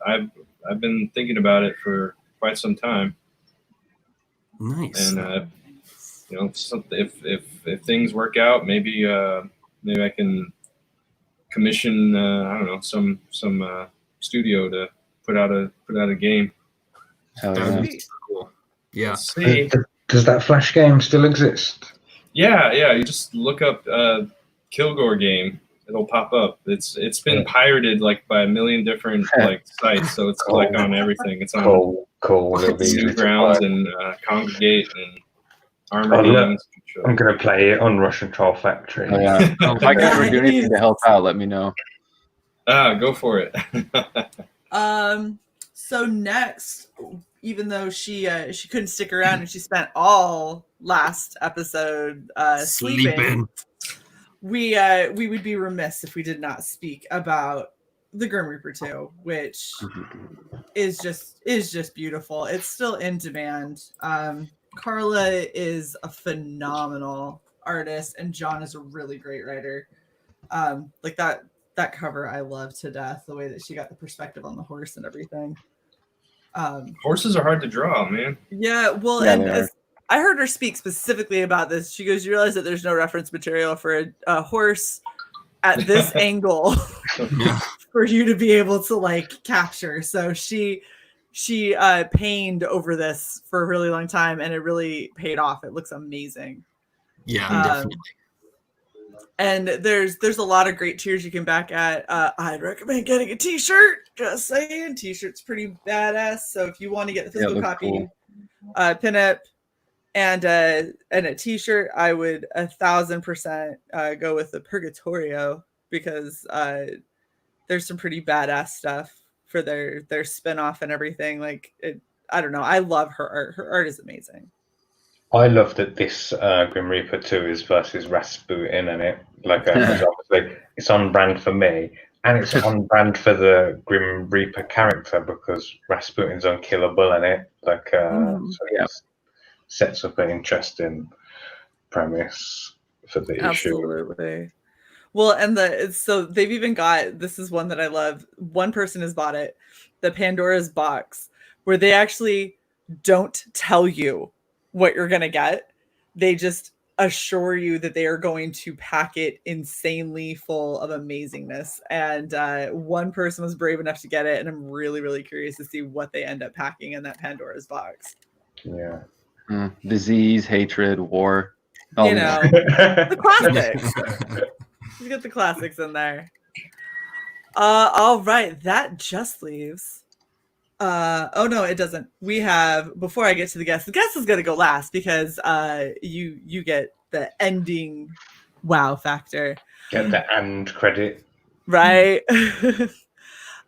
I've been thinking about it for quite some time. Nice. And if things work out, maybe I can commission I don't know, some studio to put out a game. Hell yeah. Cool. Yeah. See. Does that Flash game still exist? Yeah. You just look up Kilgore game. It'll pop up. It's been pirated like by a million different like sites, so it's like on everything. It's on cool. Newgrounds and Congregate and Armor Games. I'm gonna play it on Russian Troll Factory. Oh, yeah. If I can ever do anything to help out, let me know. Go for it. So next, even though she couldn't stick around and she spent all last episode sleeping, we would be remiss if we did not speak about the Grim Reaper 2, which is just beautiful. It's still in demand. Carla is a phenomenal artist, and John is a really great writer. Like that cover I love to death, the way that she got the perspective on the horse and everything. Horses are hard to draw, man. Yeah, well, yeah, and as I heard her speak specifically about this, she goes, you realize that there's no reference material for a horse at this angle for you to be able to like capture. So she she pained over this for a really long time, and it really paid off. It looks amazing. Yeah, definitely. And there's a lot of great tiers you can back at. I'd recommend getting a t-shirt. Just saying, t-shirt's pretty badass. So if you want to get the physical copy, cool. pinup, and a t-shirt, I would 1,000% go with the Purgatorio, because there's some pretty badass stuff for their spin-off and everything. Like, I don't know. I love her art. Her art is amazing. I love that this Grim Reaper 2 is versus Rasputin in it. Like, 'cause obviously it's on brand for me, and it's on brand for the Grim Reaper character, because Rasputin's unkillable in it. Like, so it sets up an interesting premise for the issue. Absolutely. Well, and so they've even got, this is one that I love. One person has bought it, the Pandora's box, where they actually don't tell you what you're going to get. They just assure you that they are going to pack it insanely full of amazingness. And one person was brave enough to get it, and I'm really, really curious to see what they end up packing in that Pandora's box. Yeah. Disease, hatred, war. You know, the classics. You get the classics in there. All right, that just leaves. Oh no, it doesn't. We have, before I get to the guest is going to go last, because you get the ending wow factor. Get the and credit. Right.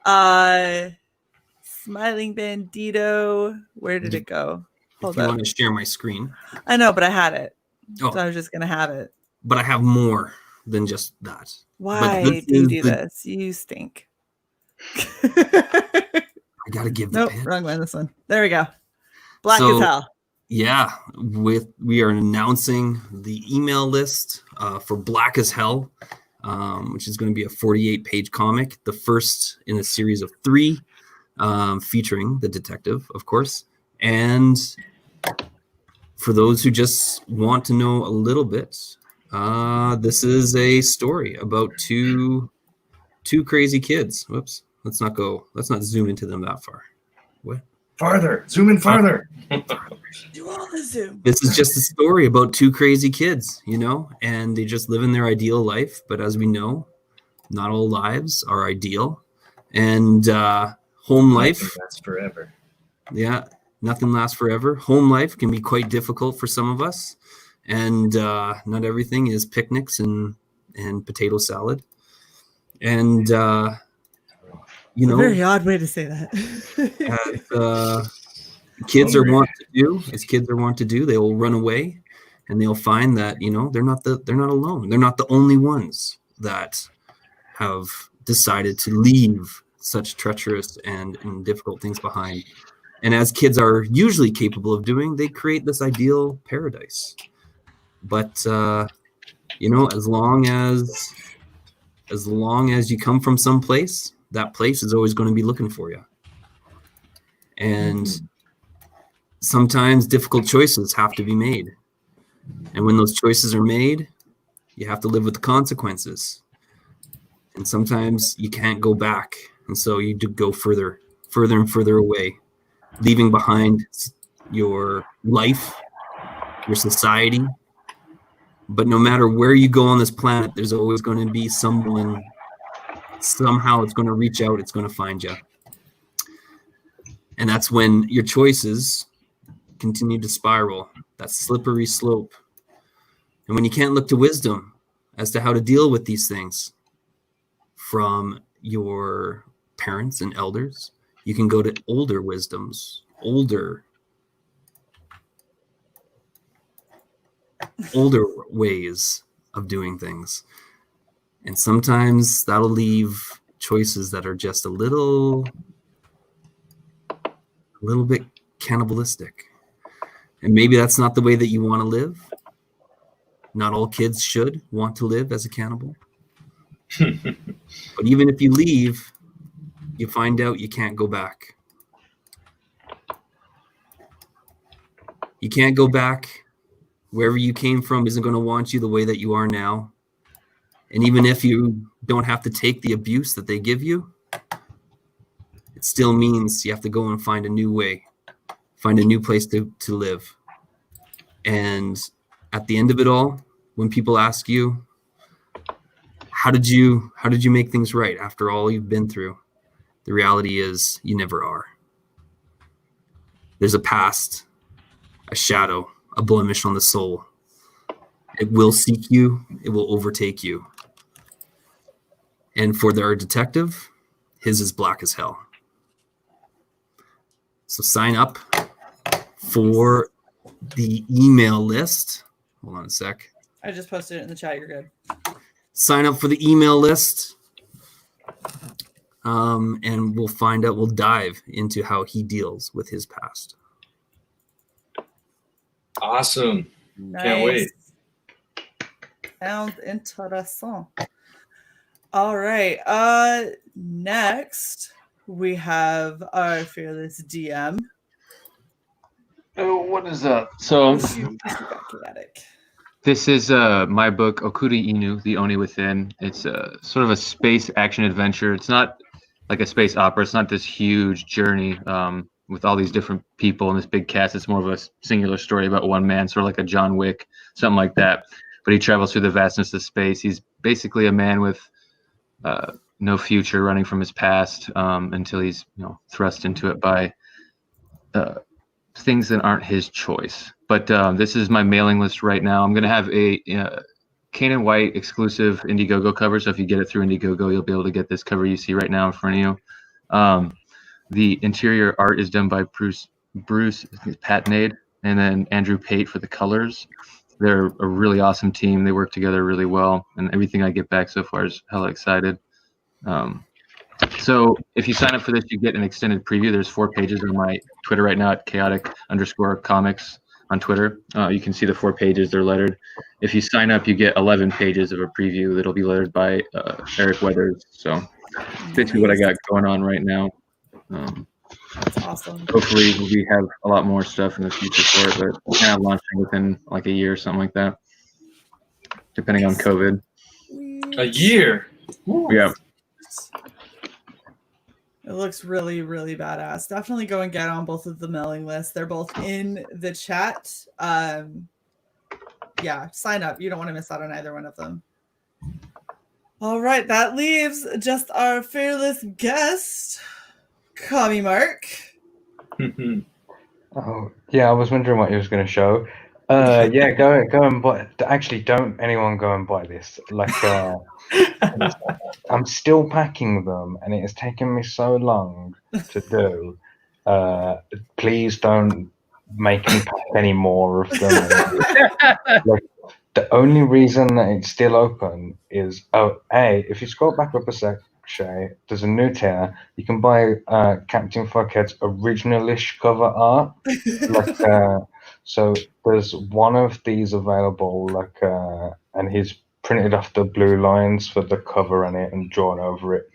Smilingbandito, where did it go? If you want to share my screen. I know, but I had it. Oh. So I was just going to have it. But I have more than just that. Why do you do this? You stink. I gotta give the nope, pin. Wrong one. This one. There we go. Black as hell. Yeah, we are announcing the email list for Black as Hell, which is going to be a 48-page comic, the first in a series of 3, featuring the detective, of course. And for those who just want to know a little bit, this is a story about two crazy kids. Whoops. Let's not zoom into them that far. What? Farther. Zoom in farther. Do all the zoom. This is just a story about 2 crazy kids, and they just live in their ideal life. But as we know, not all lives are ideal. And home life. Nothing lasts forever. Yeah, nothing lasts forever. Home life can be quite difficult for some of us. And not everything is picnics and potato salad. And... a very odd way to say that. as kids are wont to do, they will run away, and they'll find that they're not alone. They're not the only ones that have decided to leave such treacherous and difficult things behind. And as kids are usually capable of doing, they create this ideal paradise. But as long as you come from some place, that place is always going to be looking for you. And sometimes difficult choices have to be made. And when those choices are made, you have to live with the consequences. And sometimes you can't go back. And so you do go further and further away, leaving behind your life, your society. But no matter where you go on this planet, there's always going to be someone. Somehow it's going to reach out, it's going to find you. And that's when your choices continue to spiral, that slippery slope. And when you can't look to wisdom as to how to deal with these things from your parents and elders, you can go to older wisdoms, older ways of doing things. And sometimes that'll leave choices that are just a little bit cannibalistic. And maybe that's not the way that you want to live. Not all kids should want to live as a cannibal. But even if you leave, you find out you can't go back. You can't go back. Wherever you came from isn't going to want you the way that you are now. And even if you don't have to take the abuse that they give you, it still means you have to go and find a new way, find a new place to live. And at the end of it all, when people ask you, how did you make things right after all you've been through? The reality is you never are. There's a past, a shadow, a blemish on the soul. It will seek you. It will overtake you. And for our detective, his is black as hell. So sign up for the email list. Hold on a sec. I just posted it in the chat. You're good. Sign up for the email list. And we'll dive into how he deals with his past. Awesome. Nice. Can't wait. Sounds interesting. All right. Next we have our fearless DM. Oh, what is that? So this is my book, Okuri Inu, The Oni Within. It's sort of a space action adventure. It's not like a space opera. It's not this huge journey with all these different people and this big cast. It's more of a singular story about one man, sort of like a John Wick, something like that. But he travels through the vastness of space. He's basically a man with no future, running from his past until he's thrust into it by things that aren't his choice. But this is my mailing list right now. I'm going to have a Kanan White exclusive Indiegogo cover. So if you get it through Indiegogo, you'll be able to get this cover you see right now in front of you. The interior art is done by Bruce Patnade and then Andrew Pate for the colors. They're a really awesome team. They work together really well, and everything I get back so far is hella excited. So if you sign up for this, you get an extended preview. There's 4 pages on my Twitter right now at chaotic_comics on Twitter. You can see the 4 pages. They're lettered. If you sign up, you get 11 pages of a preview that'll be lettered by Eric Weathers. So basically what I got going on right now. That's awesome. Hopefully we have a lot more stuff in the future for it, but we're kind of launching within like a year or something like that, depending on COVID. A year? Yeah. It looks really, really badass. Definitely go and get on both of the mailing lists. They're both in the chat. Yeah, sign up. You don't want to miss out on either one of them. All right, that leaves just our fearless guest, Kami Mark. Oh, yeah, I was wondering what he was going to show. Yeah, go and buy. Actually, don't anyone go and buy this. Like, I'm still packing them, and it has taken me so long to do. Please don't make me pack any more of them. Like, the only reason that it's still open is, if you scroll back up a sec, Shae, there's a new tier. You can buy Captain Fuckhead's original-ish cover art. Like, so there's one of these available, like, and he's printed off the blue lines for the cover on it and drawn over it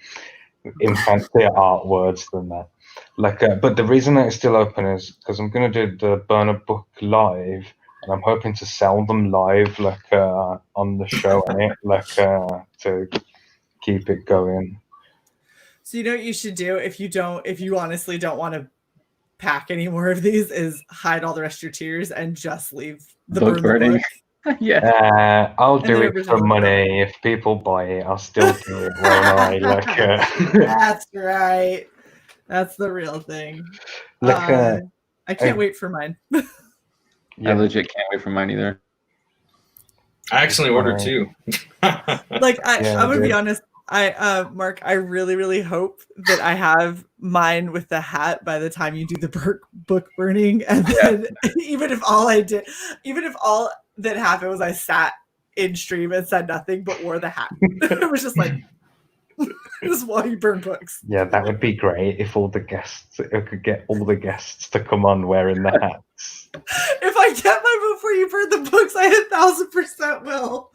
in fancier art words than that. Like, but the reason that it's still open is because I'm gonna do the Burner book live, and I'm hoping to sell them live, like on the show, on it, like to keep it going. So you know what you should do if you honestly don't want to pack any more of these is hide all the rest of your tiers and just leave the Book burning. Yeah. I'll do it for money. If people buy it, I'll still do it. Won't I? Like, That's right. That's the real thing. Like, I can't wait for mine. I legit can't wait for mine either. I actually ordered 2. Like, I'm gonna be honest. Mark, I really, really hope that I have mine with the hat by the time you do the book burning. And then even if all that happened was I sat in stream and said nothing but wore the hat. It was just like, this is why you burn books. yeah, that would be great if I could get all the guests to come on wearing the hats. If I get mine before you burn the books, I 1,000% will.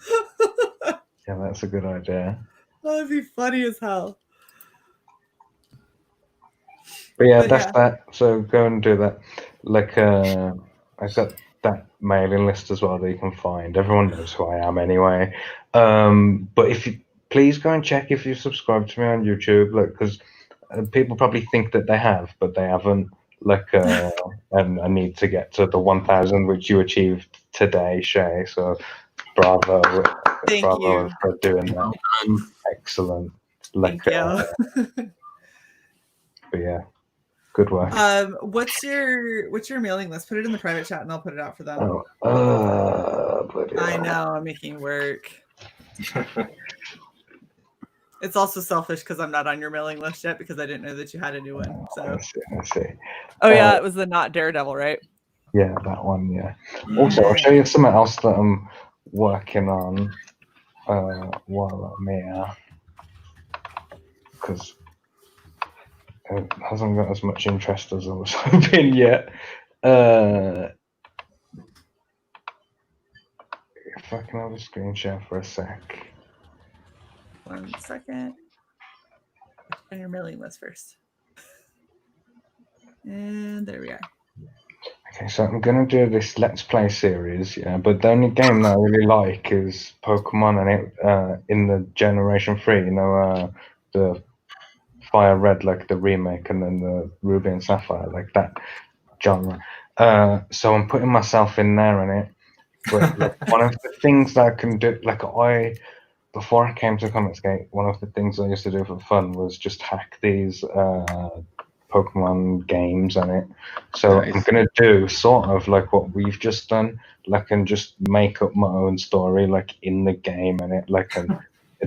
Yeah, that's a good idea. That'd be funny as hell. But yeah, that's that. So go and do that. Like, I've got that mailing list as well that you can find. Everyone knows who I am anyway. But if you please go and check if you subscribe to me on YouTube, like, because people probably think that they have, but they haven't. Like, and I need to get to the 1,000, which you achieved today, Shae. So, bravo, Thank bravo you. for doing that. Excellent. Like, Thank you. but yeah, good work. What's your mailing list? Put it in the private chat, and I'll put it out for them. But I know I'm making work. It's also selfish because I'm not on your mailing list yet because I didn't know that you had a new one. So I see. Oh yeah, it was the Not Daredevil, right? Yeah, that one. Yeah. Also, I'll show you something else that I'm working on while I'm here, because it hasn't got as much interest as I was hoping yet. If I can have a screen share for a sec. 1 second. On your mailing list first. And there we are. Okay, so I'm gonna do this Let's Play series, yeah. But the only game that I really like is Pokemon, and it in the Generation 3, you know, the Fire Red, like the remake, and then the Ruby and Sapphire, like that genre. So I'm putting myself in there in it. But like, one of the things that I can do, before I came to Comicsgate, one of the things I used to do for fun was just hack these Pokemon games on it. So Nice. I'm gonna do sort of like what we've just done, like, and just make up my own story, like in the game, and it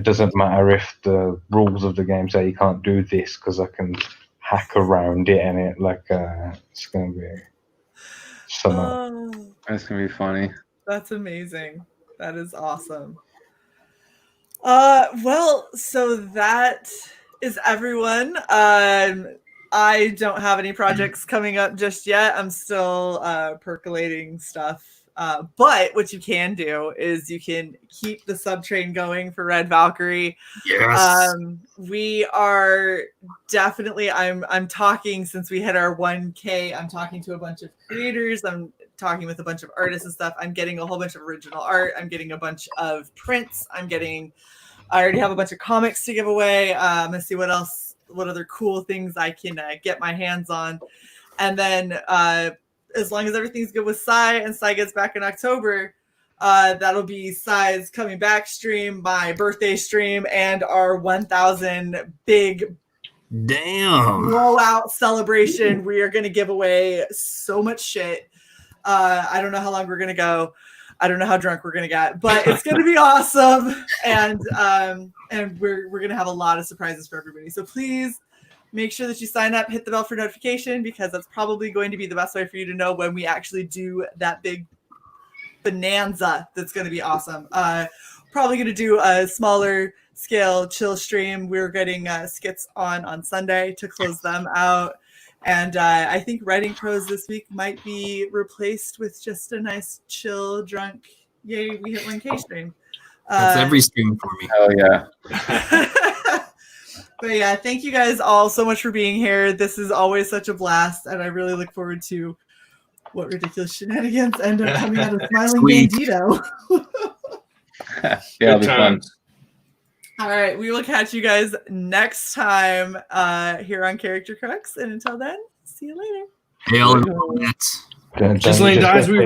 doesn't matter if the rules of the game say you can't do this, because I can hack around it, and it's gonna be something. Oh, That's gonna be funny. that's amazing. That is awesome. Well, so that is everyone. I don't have any projects coming up just yet. I'm still percolating stuff. But what you can do is you can keep the sub train going for Red Valkyrie. Yes. We are definitely, I'm talking, since we hit our 1K, I'm talking to a bunch of creators. I'm talking with a bunch of artists and stuff. I'm getting a whole bunch of original art. I'm getting a bunch of prints. I already have a bunch of comics to give away. I'm gonna see what other cool things I can get my hands on. And then as long as everything's good with Sai, and Sai gets back in October, that'll be Sai's coming back stream, my birthday stream, and our 1,000 big blowout celebration. We are going to give away so much shit. I don't know how long we're going to go. I don't know how drunk we're going to get, but it's going to be awesome. And we're going to have a lot of surprises for everybody. So please make sure that you sign up, hit the bell for notification, because that's probably going to be the best way for you to know when we actually do that big bonanza. That's going to be awesome. Probably going to do a smaller scale chill stream. We're getting skits on Sunday to close them out. And I think Writing Pros this week might be replaced with just a nice chill, drunk, yay, we hit 1K stream. That's every stream for me. Oh yeah. But yeah, thank you guys all so much for being here. This is always such a blast, and I really look forward to what ridiculous shenanigans end up coming out of Smilingbandito. Yeah, it'll be fun. All right, we will catch you guys next time here on Character Crux, and until then, see you later. Hail and Just laying dies.